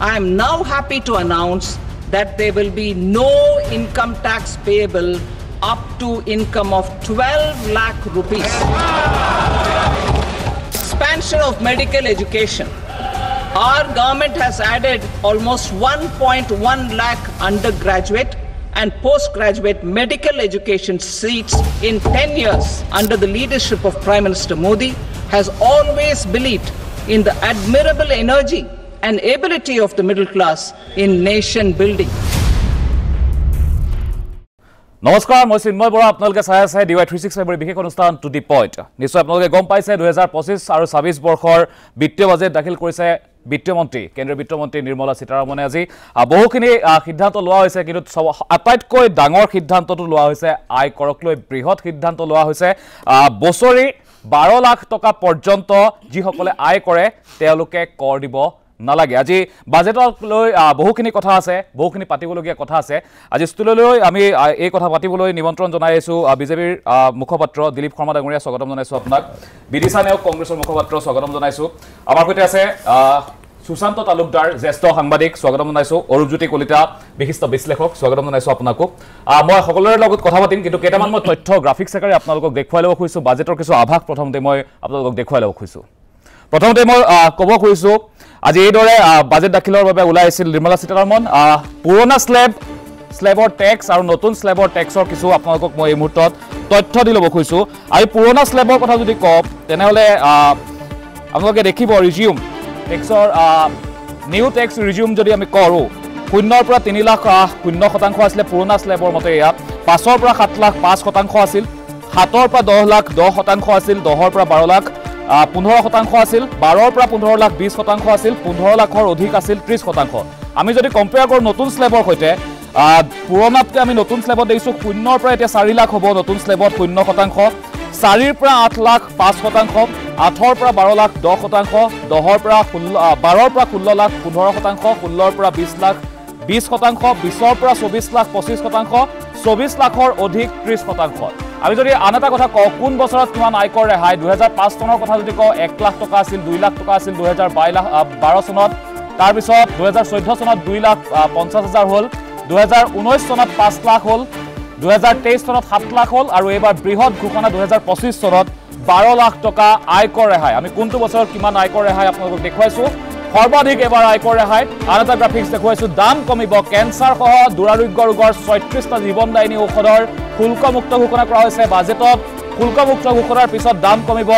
I am now happy to announce that there will be no income tax payable up to income of 12 lakh rupees. Expansion of medical education. Our government has added almost 1.1 lakh undergraduate and postgraduate medical education seats in 10 years under the leadership of Prime Minister Modi, has always believed in the admirable energy and ability of the middle class in nation building. নমস্কাৰ মই চিন্ময় বৰা আপোনালোকে চাই আছে DY 365 বিশেষ অনুষ্ঠান to the point নিশ্চয় আপোনালোকে গম পাইছে 2025 আৰু 26 বৰ্ষৰ বিত্তীয় বাজেট দাখিল কৰিছে বিত্তীয় মন্ত্ৰী কেন্দ্ৰীয় বিত্ত মন্ত্ৰী নিৰ্মলা সীতাৰামনে আজি বহুখিনি সিদ্ধান্ত লোৱা হৈছে কিন্তু আটাইতকৈ ডাঙৰ সিদ্ধান্তটো লোৱা হৈছে আয় কৰক লৈ বৃহৎ সিদ্ধান্ত লোৱা হৈছে বছৰি 12 লাখ টকা পৰ্যন্ত যিসকলে আয় কৰে তেওঁলোকে কৰ দিব নালাগে আজি বাজেটক লৈ বহুখিনি কথা আছে বহুখিনি পাতিবলগীয়া কথা আছে আজি ষ্টুডিঅলৈ আমি এই কথা পাতিবলৈ নিমন্ত্ৰণ জনাইছো বিজেপিৰ মুখপাত্ৰ দিলীপ শৰ্মা ডাঙৰীয়া স্বাগতম জনাইছো আপোনাক বিদিশা নেওক কংগ্ৰেছৰ মুখপাত্ৰ স্বাগতম জনাইছো আমাৰ সৈতে আছে সুশান্ত তালুকদাৰ জ্যেষ্ঠ সাংবাদিক স্বাগতম জনাইছো অৰুপজ্যোতি কলিতা বিশিষ্ট বিশ্লেষক স্বাগতম জনাইছো আপোনাকো মই সকলোৰে লগত কথা পাতিম কিন্তু কেইটামান মই তথ্য গ্ৰাফিক্স আকাৰে আপোনালোকক দেখুৱাই ল'ব খুজিছো বাজেটৰ কিছু আভাস প্ৰথমতে মই আপোনালোকক দেখুৱাই ল'ব খুজিছো প্ৰথমতে মই ক'ব খুজিছো আজি এইদৰে বাজেট দাখিলৰ বাবে ওলাই আছিল নিৰ্মলা সীতাৰামন পুৰণা স্লেবৰ টেক্স আৰু নতুন স্লেবৰ টেক্সৰ কিছু আপোনালোকক মই এই মুহূৰ্তত তথ্য দি ল'ব খুজিছো আৰু পুৰণা স্লেবৰ কথা যদি কওঁ তেনেহ'লে আপোনালোকে দেখিব ৰিজিউম টেক্সৰ নিউ টেক্স ৰিজিউম যদি আমি কৰোঁ 0ৰ পৰা 3 লাখ 0% আছিলে পুৰণা স্লেবৰ মতে ইয়াত 5ৰ পৰা 7 লাখ 5% আছিল 7ৰ পৰা 10 লাখ 10% আছিল 10ৰ পৰা 12 লাখ 15% আছিল 12ৰ পৰা 15 লাখ 20% আছিল 15 লাখৰ অধিক আছিল 30% আমি যদি কম্পেয়াৰ কৰোঁ নতুন স্লেবৰ সৈতে পুৰণাতকৈ আমি নতুন স্লেবত দেখিছোঁ 0ৰ পৰা এতিয়া 4 লাখ হ'ব নতুন স্লেবত 0% 4ৰ পৰা 8 লাখ 5% 8ৰ পৰা 12 লাখ 10% 10ৰ পৰা 12ৰ পৰা 16 লাখ 15% 16ৰ পৰা 20 লাখ 20% 20ৰ পৰা 24 লাখ 25% 24 লাখৰ অধিক 30% আমি যদি আন এটা কথা কওঁ কোন বছৰত কিমান আয়কৰ ৰেহাই 2005 চনৰ কথা যদি কওঁ 1 লাখ টকা আছিল 2 লাখ টকা আছিল 2012 চনত তাৰপিছত 2014 চনত 2 লাখ 50 হাজাৰ হ'ল 2019 চনত 5 লাখ হ'ল 2023 চনত 7 লাখ হ'ল আৰু এইবাৰ বৃহৎ ঘোষণা 2025 চনত 12 লাখ টকা আয়কৰ ৰেহাই আমি কোনটো বছৰত কিমান আয়কৰ ৰেহাই আপোনালোকক দেখুৱাইছো সৰ্বাধিক এবাৰ আয়কৰ ৰেহাই আন এটা গ্ৰাফিক্স দেখুৱাইছো দাম কমিব কেঞ্চাৰ সহ দুৰাৰোগ্য ৰোগৰ 36টা জীৱনদায়িনী ঔষধৰ শুল্কমুক্ত ঘোষণা কৰা হৈছে বাজেটত শুল্কমুক্ত ঘোষণাৰ পিছত দাম কমিব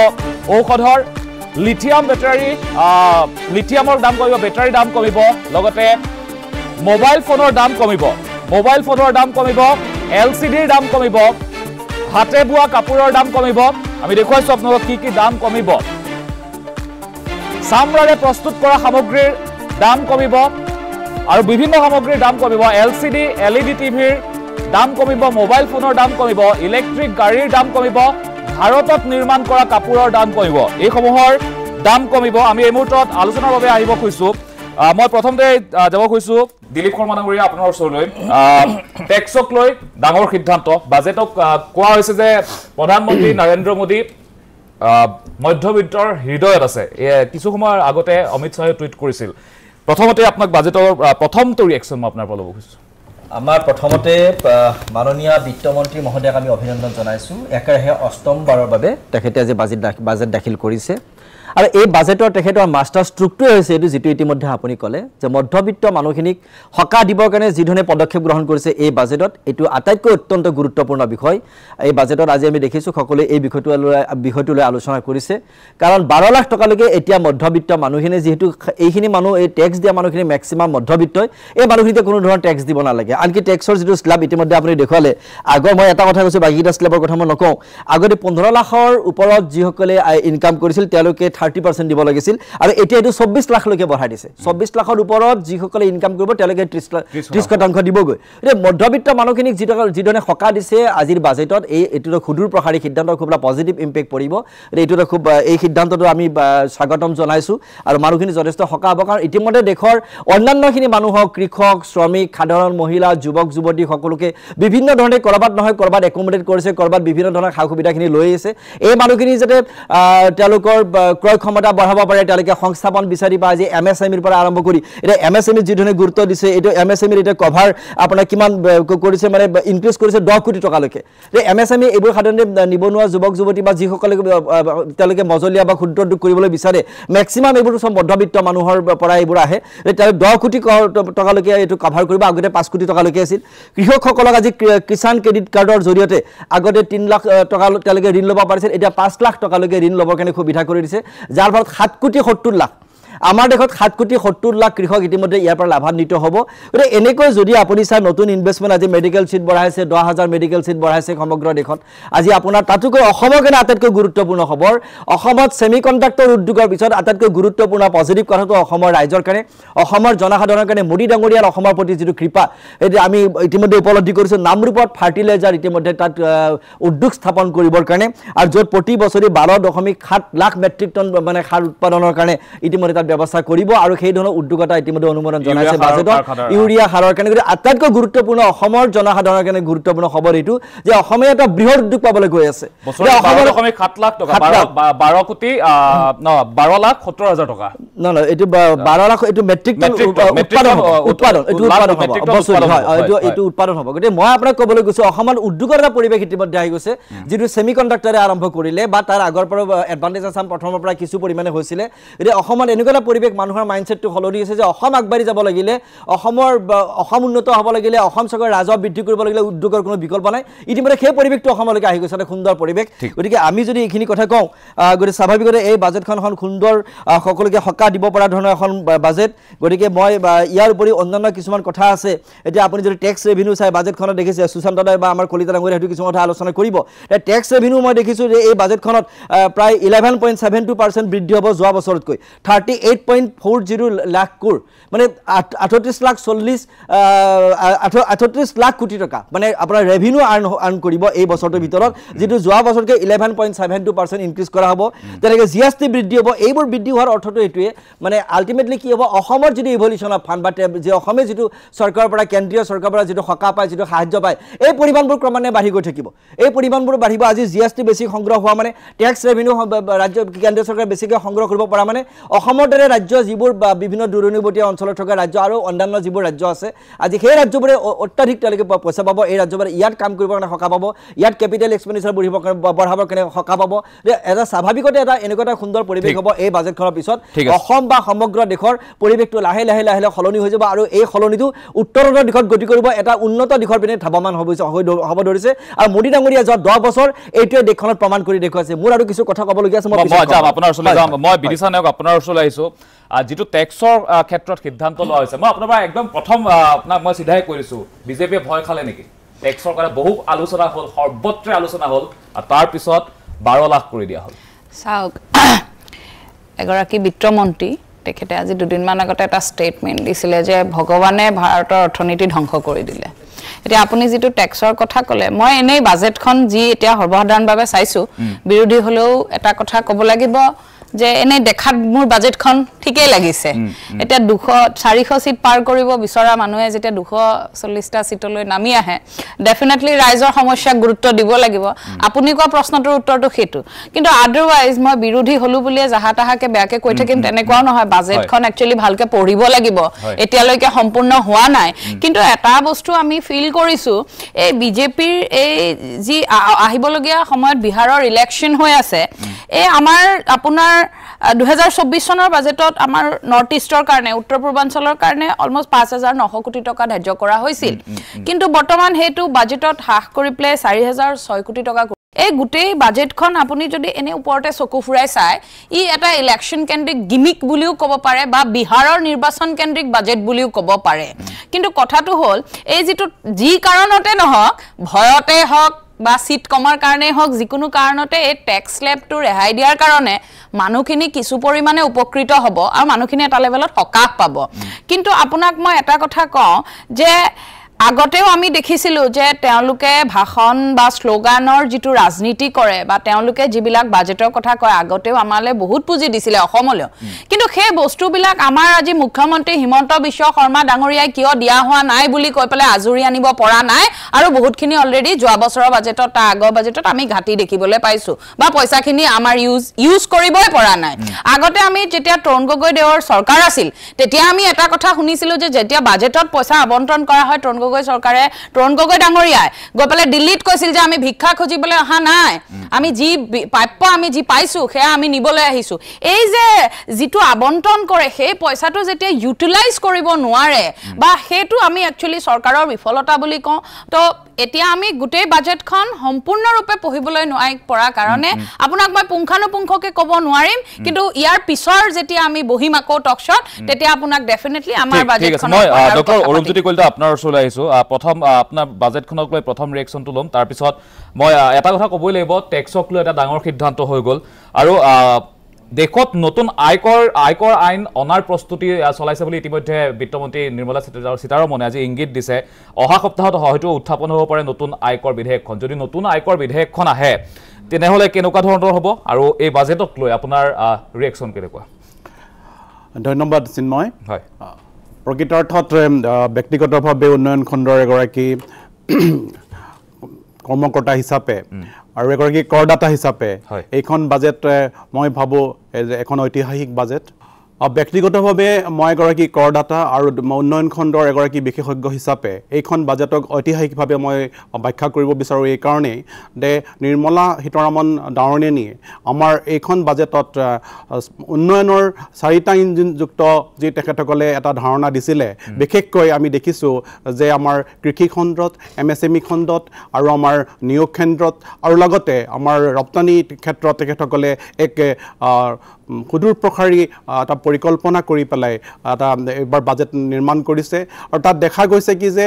ঔষধৰ লিথিয়ামৰ দাম কমিব বেটাৰী দাম কমিব লগতে মোবাইল ফোনৰ দাম কমিব LCDৰ দাম কমিব হাতে বোৱা কাপোৰৰ দাম কমিব আমি দেখুৱাইছো আপোনালোকক কি দাম কমিব চামৰাৰে প্ৰস্তুত কৰা সামগ্ৰীৰ দাম কমিব আৰু বিভিন্ন সামগ্ৰীৰ দাম কমিব LCD LED টিভিৰ দাম কমিব মোবাইল ফোনৰ দাম কমিব ইলেক্ট্ৰিক গাড়ীৰ দাম কমিব ভাৰতত নিৰ্মাণ কৰা কাপোৰৰ দাম কমিব এই সমূহৰ দাম কমিব আমি এই মুহূৰ্তত আলোচনাৰ বাবে আহিব খুজিছো মই প্ৰথমতে যাব খুজিছো দিলীপ শৰ্মা ডাঙৰীয়া আপোনাৰ ওচৰলৈ টেক্সক লৈ ডাঙৰ সিদ্ধান্ত বাজেটক কোৱা হৈছে যে প্ৰধানমন্ত্ৰী নৰেন্দ্ৰ মোদী মধ্যবিত্তৰ হৃদয়ত আছে কিছু সময়ৰ আগতে অমিত শাহে টুইট কৰিছিল প্ৰথমতে আপোনাক বাজেটৰ প্ৰথমটো ৰিএকচন মই আপোনাৰ পৰা ল'ব খুজিছো আমাৰ প্ৰথমতে মাননীয় বিত্তমন্ত্ৰী মহোদয়ক আমি অভিনন্দন জনাইছো একেৰাহে অষ্টমবাৰৰ বাবে তেখেতে আজি বাজেট দাখিল কৰিছে আৰু এই বাজেটৰ তেখেতৰ মাষ্টাৰ ষ্ট্ৰোকটোৱে হৈছে এইটো যিটো ইতিমধ্যে আপুনি ক'লে যে মধ্যবিত্ত মানুহখিনিক সকাহ দিবৰ কাৰণে যিধৰণে পদক্ষেপ গ্ৰহণ কৰিছে এই বাজেটত এইটো আটাইতকৈ অত্যন্ত গুৰুত্বপূৰ্ণ বিষয় এই বাজেটত আজি আমি দেখিছোঁ সকলোৱে এই বিষয়টো লৈ আলোচনা কৰিছে কাৰণ 12 লাখ টকালৈকে এতিয়া মধ্যবিত্ত মানুহখিনি যিহেতু এইখিনি মানুহ এই টেক্স দিয়া মানুহখিনি মেক্সিমাম মধ্যবিত্তই এই মানুহখিনিতে কোনো ধৰণৰ টেক্স দিব নালাগে আনকি টেক্সৰ যিটো স্ল্যাব ইতিমধ্যে আপুনি দেখুৱালে আগৰ মই এটা কথা কৈছোঁ বাকীটা স্ল্যাবৰ কথা মই নকওঁ আগতে 15 লাখৰ ওপৰত যিসকলে ইনকাম কৰিছিল তেওঁলোকে 30% দিব লাগিছিল আৰু এতিয়া এটো 24 লাখ লৈকে বঢ়াই দিছে 24 লাখৰ ওপৰত যিসকলে ইনকাম কৰিব তেওঁলোকে 30% দিবগৈ এই মধ্যবিত্ত মানুহখিনিক যিধৰণে সকাহ দিছে আজিৰ বাজেটত এইটো খুদুৰ প্ৰসাৰী সিদ্ধান্ত খুব পজিটিভ ইম্পেক্ট পৰিব এইটো খুব এই সিদ্ধান্তটো আমি স্বাগতম জনাইছো আৰু মানুহখিনি যথেষ্ট সকাহ হ'ব কাৰণ ইতিমধ্যে দেশৰ অন্যান্যখিনি মানুহক কৃষক শ্ৰমিক সাধাৰণ মহিলা যুৱক যুৱতী সকলোকে বিভিন্ন ধৰণে কৰবাত নহয় কৰবাত একমোডেট কৰিছে কৰবাত বিভিন্ন ধৰণৰ সা সুবিধাখিনি লৈ আছে এই মানুহখিনি যাতে তেওঁলোকৰ ক্ৰয় ক্ষমতা বঢ়াব পাৰে তেওঁলোকে সংস্থাপন বিচাৰি পায় আজি MSMEৰ পৰা আৰম্ভ কৰি এটা MSME যি ধৰণে গুৰুত্ব দিছে এইটো MSMEৰ এটা কভাৰ আপোনাৰ কিমান কৰিছে মানে ইনক্ৰিজ কৰিছে 10 কোটি টকালৈকে MSME এইবোৰ সাধাৰণতে নিবনুৱা যুৱক যুৱতী বা যিসকলে তেওঁলোকে মজলীয়া বা ক্ষুদ্ৰ উদ্যোগ কৰিবলৈ বিচাৰে মেক্সিমাম এইবোৰ সব মধ্যবিত্ত মানুহৰ পৰা এইবোৰ আহে তেওঁলোকে 10 কোটি টকালৈকে এইটো কভাৰ কৰিব আগতে 5 কোটি টকালৈকে আছিল কৃষকসকলক আজি কিষাণ ক্ৰেডিট কাৰ্ডৰ জৰিয়তে আগতে 3 লাখ টকা তেওঁলোকে ঋণ ল'ব পাৰিছিল এতিয়া 5 লাখ টকালৈকে ঋণ ল'বৰ কাৰণে সুবিধা কৰি দিছে যাৰ ফলত 7 কোটি 70 লাখ আমাৰ দেশত 7 কোটি 70 লাখ কৃষক ইতিমধ্যে ইয়াৰ পৰা লাভান্বিত হ'ব গতিকে এনেকৈ যদি আপুনি চাই নতুন ইনভেষ্টমেণ্ট আজি মেডিকেল সিট বঢ়াইছে 10000 মেডিকেল সিট বঢ়াইছে সমগ্ৰ দেশত আজি আপোনাৰ তাতকৈ অসমৰ কাৰণে আটাইতকৈ গুৰুত্বপূৰ্ণ খবৰ অসমত সেমিকণ্ডাক্টৰ উদ্যোগৰ পিছত আটাইতকৈ গুৰুত্বপূৰ্ণ পজিটিভ কথাটো অসমৰ ৰাইজৰ কাৰণে অসমৰ জনসাধাৰণৰ কাৰণে মোদী ডাঙৰীয়াৰ অসমৰ প্ৰতি যিটো কৃপা এটি আমি ইতিমধ্যে উপলব্ধি কৰিছো নামৰূপত ফাৰ্টিলাইজাৰ ইতিমধ্যে তাত উদ্যোগ স্থাপন কৰিবৰ কাৰণে আৰু য'ত প্ৰতি বছৰি 12.7 লাখ মেট্ৰিক টন মানে সাৰ উৎপাদনৰ কাৰণে ইতিমধ্যে ব্যৱস্থা কৰিব আৰু সেই ধৰণৰ উদ্যোগতা ইতিমধ্যে অনুমোদন জনাইছে বাজেটত ইউৰিয়া সাৰৰ কাৰণে আটাইতকৈ গুৰুত্বপূৰ্ণ অসমৰ জনসাধাৰণৰ কাৰণে গুৰুত্বপূৰ্ণ খবৰ এইটো যে অসমে এটা বৃহৎ উদ্যোগ পাবলৈ গৈ আছে অসমৰ 7 লাখ টকা 12 কোটি 12 লাখ 70 হাজাৰ টকা ন এইটো 12 লাখ এইটো মেট্ৰিক টন উৎপাদন এইটো উৎপাদন হ'ব গতিকে মই আপোনাক ক'বলৈ গৈছো অসমত উদ্যোগৰ এটা পৰিৱেশ ইতিমধ্যে আহি গৈছে যিটো সেমিকণ্ডাক্টৰে আৰম্ভ কৰিলে বা তাৰ আগৰ পৰা এডভান্টেজ আসাম প্ৰথমৰ পৰা কিছু পৰিমাণে হৈছিলে এতিয়া অসমত এনেকুৱা পৰিৱেশ মানুহৰ মাইন্ডসেটটো হলদি হৈছে যে অসম আগবাঢ়ি যাব লাগিলে অসম উন্নত হ'ব লাগিলে অসম চৰকাৰৰ ৰাজহ বৃদ্ধি কৰিব লাগিলে উদ্যোগৰ কোনো বিকল্প নাই ইতিমধ্যে সেই পৰিৱেশটো অসমলৈকে আহি গৈছে এটা সুন্দৰ পৰিৱেশ গতিকে আমি যদি এইখিনি কথা কওঁ গতিকে স্বাভাৱিকতে এই বাজেটখন এখন সুন্দৰ সকলোকে সকাহ দিব পৰা ধৰণৰ এখন বাজেট গতিকে মই ইয়াৰ উপৰি অন্যান্য কিছুমান কথা আছে এতিয়া আপুনি যদি টেক্স ৰেভিনিউ চাই বাজেটখনত দেখিছে সুশান্ত দাই বা আমাৰ কলিতা ডাঙৰীয়া হেতু কিছুমান কথা আলোচনা কৰিব টেক্স ৰেভিনিউ মই দেখিছো যে এই বাজেটখনত প্ৰায় 11.72% বৃদ্ধি হ'ব যোৱা বছৰতকৈ 38.40 লাখ কোটি মানে 38 লাখ কোটি টকা মানে আপোনাৰ ৰেভিনিউ আৰ্ন কৰিব এই বছৰটোৰ ভিতৰত যেটো যোৱা বছৰতকৈ 11.72% ইনক্ৰিজ কৰা হ'ব তেনেকৈ জিএসটি বৃদ্ধি হ'ব এইবোৰ বৃদ্ধি হোৱাৰ অৰ্থটো এটোৱে মানে আলটিমেটলি কি হ'ব অসমৰ যদি ইভলিউশন অফ ফান্ড বা যে অসমে যেটো চৰকাৰৰ পৰা কেন্দ্ৰীয় চৰকাৰৰ পৰা যেটো সকাহ পায় যেটো সাহায্য পায় এই পৰিমাণবোৰ ক্ৰমান্বয়ে বাঢ়ি গৈ থাকিব এই পৰিমাণবোৰ বাঢ়িব আজি জিএসটি বেছি সংগ্ৰহ হোৱা মানে টেক্স ৰেভিনিউ ৰাজ্য কেন্দ্ৰীয় চৰকাৰে বেছিকৈ সংগ্ৰহ কৰিব পৰা মানে অসমৰ দৰে ৰাজ্য যিবোৰ বিভিন্ন দূৰণিবতীয়া অঞ্চলত থকা ৰাজ্য আৰু অন্যান্য যিবোৰ ৰাজ্য আছে আজি সেই ৰাজ্যবোৰে অত্যাধিক তেওঁলোকে পইচা পাব এই ৰাজ্যবোৰে ইয়াত কাম কৰিবৰ কাৰণে সকাহ পাব ইয়াত কেপিটেল এক্সপেণ্ডিচাৰ বঢ়াবৰ কাৰণে সকাহ পাব এটা স্বাভাৱিকতে এটা এনেকুৱা এটা সুন্দৰ পৰিৱেশ হ'ব এই বাজেটখনৰ পিছত অসম বা সমগ্ৰ দেশৰ পৰিৱেশটো লাহে লাহে সলনি হৈ যাব আৰু এই সলনিটো উত্তৰণৰ দিশত গতি কৰিব এটা উন্নত দিশৰ পিনে ধাৱমান হ'ব ধৰিছে আৰু মোদী ডাঙৰীয়া যোৱা 10 বছৰ এইটোৱে দেশখনত প্ৰমাণ কৰি দেখুৱাইছে মোৰ আৰু কিছু কথা ক'বলগীয়া আছে মই আপোনাৰ ওচৰলৈ যাম মই বিদিশা নায়ক আপোনাৰ ওচৰলৈ আহিছো যেটো টেক্সৰ ক্ষেত্ৰত সিদ্ধান্ত লোৱা হৈছে মই আপোনাৰ পৰা একদম প্ৰথম আপোনাক মই সিধাই কৰিছো বিজেপিয়ে ভয় খালে নেকি টেক্সৰ কাৰণে বহু আলোচনা হ'ল সৰ্বত্ৰে আলোচনা হ'ল আৰু তাৰ পিছত 12 লাখ কৰি দিয়া হ'ল চাওক এগৰাকী বিত্তমন্ত্ৰী তেখেতে আজি দুদিনমান আগতে এটা ষ্টেটমেন্ট দিছিলে যে ভগৱানে ভাৰতৰ অৰ্থনীতি ধ্বংস কৰি দিলে এতিয়া আপুনি যেটো টেক্সৰ কথা কলে মই এনেই বাজেটখন যি এতিয়া সৰ্বসাধাৰণভাৱে চাইছো বিৰোধী হলেও এটা কথা ক'ব লাগিব যে এনে দেখাত মোৰ বাজেটখন ঠিকই লাগিছে এটা 400 সিট পাৰ কৰিব বিচৰা মানুহে যেতিয়া 240টা সিটলৈ নামি আহে ডেফিনেটলি ৰাইজৰ সমস্যাক গুৰুত্ব দিব লাগিব আপুনি কোৱা প্ৰশ্নটোৰ উত্তৰটো হেতু কিন্তু আদাৰৱাইজ মই বিৰোধী হলু বুলিয়ে জাহা তাহাকে বেয়াকে কৈ থাকিম তেনেকুৱাও নহয় বাজেটখন একচুয়ালি ভালকে পঢ়িব লাগিব এতিয়ালৈকে সম্পূৰ্ণ হোৱা নাই কিন্তু এটা বস্তু আমি ফিল কৰিছো এই বিজেপিৰ এই যি আহিবলগীয়া সময়ত বিহাৰৰ ইলেকশন হৈ আছে এই আমাৰ আপোনাৰ 2024 চনৰ বাজেটত আমাৰ নৰ্থ ইষ্টৰ কাৰণে উত্তৰ পূৰ্বাঞ্চলৰ কাৰণে অলমোস্ট 5900 কোটি টকা ধাৰ্য কৰা হৈছিল কিন্তু বৰ্তমান হেতু বাজেটত হ্ৰাস কৰি প্লে 4006 কোটি টকা এই গুটেই বাজেটখন আপুনি যদি এনে ওপৰতে চকু ফুৰাই চাই ই এটা ইলেকশন কেন্দ্ৰিক গিমিক বুলিও ক'ব পাৰে বা বিহাৰৰ নিৰ্বাচন কেন্দ্ৰিক বাজেট বুলিও ক'ব পাৰে কিন্তু কথাটো হ'ল এই যেটো যি কাৰণতে নহওক ভয়তে হওক বা সিট কমাৰ কাৰণে হওক যিকোনো কাৰণতে এই ট্যাক্স স্ল্যাবটো ৰেহাই দিয়াৰ কাৰণে মানুহখিনি কিছু পৰিমাণে উপকৃত হ'ব আৰু মানুহখিনি এটা লেভেলত সকাহ পাব কিন্তু আপোনাক মই এটা কথা কওঁ যে আগতেও আমি দেখিছিলো যে তেওঁলোকে ভাষণ বা স্লোগানৰ যেটো ৰাজনীতি কৰে বা তেওঁলোকে যিবিলাক বাজেটৰ কথা কয় আগতেও আমালে বহুত পুঁজি দিছিলে অসমলৈ কিন্তু সেই বস্তুবিলাক আমাৰ আজি মুখ্যমন্ত্ৰী হিমন্ত বিশ্ব শৰ্মা ডাঙৰীয়াই কিয় দিয়া হোৱা নাই বুলি কৈ পেলাই আজুৰি আনিব পৰা নাই আৰু বহুতখিনি অলৰেডি যোৱা বছৰৰ বাজেটত তা আগৰ বাজেটত আমি ঘাটি দেখিবলৈ পাইছো বা পইচাখিনি আমাৰ ইউজ কৰিবই পৰা নাই আগতে আমি যেতিয়া তৰুণ গগৈ দেৱৰ চৰকাৰ আছিল তেতিয়া আমি এটা কথা শুনিছিলো যে যেতিয়া বাজেটত পইচা আবণ্টন কৰা হয় তৰুণ গগৈ চৰকাৰে তৰুণ গগৈ ডাঙৰীয়াই গৈ পেলাই দিল্লীত কৈছিল যে আমি ভিক্ষা খুজিবলৈ অহা নাই আমি যি প্ৰাপ্য আমি যি পাইছো সেয়া আমি নিবলৈ আহিছো এই যে যেটো আবণ্টন কৰে সেই পইচাটো যেতিয়া ইউটিলাইজ কৰিব নোৱাৰে বা হেতু আমি একচুয়ালি চৰকাৰৰ বিফলতা বুলি কওঁ তো এতিয়া আমি গোটেই বাজেটখন সম্পূৰ্ণৰূপে পঢ়িবলৈ নোৱাৰি পৰা কাৰণে আপোনাক মই পুংখানুপুংখকে ক'ব নোৱাৰিম কিন্তু ইয়াৰ পিছৰ যেতিয়া আমি বহিম আকৌ টকশ্বট তেতিয়া আপোনাক ডেফিনেটলি আমাৰ বাজেটখন মই ডক্টৰ অৰুণজ্যোতি কলিতা আপোনাৰ ওচৰলৈ আহিছো প্ৰথম আপোনাৰ বাজেটখনক লৈ প্ৰথম ৰিএকচনটো লম তাৰ পিছত মই এটা কথা ক'বই লাগিব টেক্সক লৈ এটা ডাঙৰ সিদ্ধান্ত হৈ গ'ল আৰু দেখত নতুন আয়কৰ আইন অনাৰ প্ৰস্তুতি চলাইছে বুলি ইতিমধ্যে বিত্তমন্ত্ৰী নিৰ্মলা সীতাৰমণে আজি ইংগিত দিছে অহা সপ্তাহত হয়তো উত্থাপন হ'ব পাৰে নতুন আয়কৰ বিধেয়কখন যদি নতুন আয়কৰ বিধেয়কখন আহে তেনেহ'লে কেনেকুৱা ধৰণৰ হ'ব আৰু এই বাজেটক লৈ আপোনাৰ ৰিএকচন কেনেকুৱা ধন্যবাদ চিন্ময় হয় প্ৰকৃতাৰ্থত ব্যক্তিগতভাৱে উন্নয়ন খণ্ডৰ এগৰাকী কৰ্মকৰ্তা হিচাপে আৰু এগৰাকী কৰদাতা হিচাপে এইখন বাজেট মই ভাবো এখন ঐতিহাসিক বাজেট ব্যক্তিগতভাৱে মই এগৰাকী কৰদাতা আৰু উন্নয়ন খণ্ডৰ এগৰাকী বিশেষজ্ঞ হিচাপে এইখন বাজেটক ঐতিহাসিকভাৱে মই ব্যাখ্যা কৰিব বিচাৰো এই কাৰণে যে নিৰ্মলা সীতাৰমণ ডাঙৰীয়ানীয়ে আমাৰ এইখন বাজেটত উন্নয়নৰ চাৰিটা ইঞ্জিনযুক্ত যি তেখেতসকলে এটা ধাৰণা দিছিলে বিশেষকৈ আমি দেখিছো যে আমাৰ কৃষি খণ্ডত এমএছএমই খণ্ডত আৰু আমাৰ নিয়োগ কেন্দ্ৰত আৰু লগতে আমাৰ ৰপ্তানি ক্ষেত্ৰত তেখেতসকলে এক সুদূৰ প্ৰসাৰী এটা পৰিকল্পনা কৰি পেলাই এটা এবাৰ বাজেট নিৰ্মাণ কৰিছে আৰু তাত দেখা গৈছে কি যে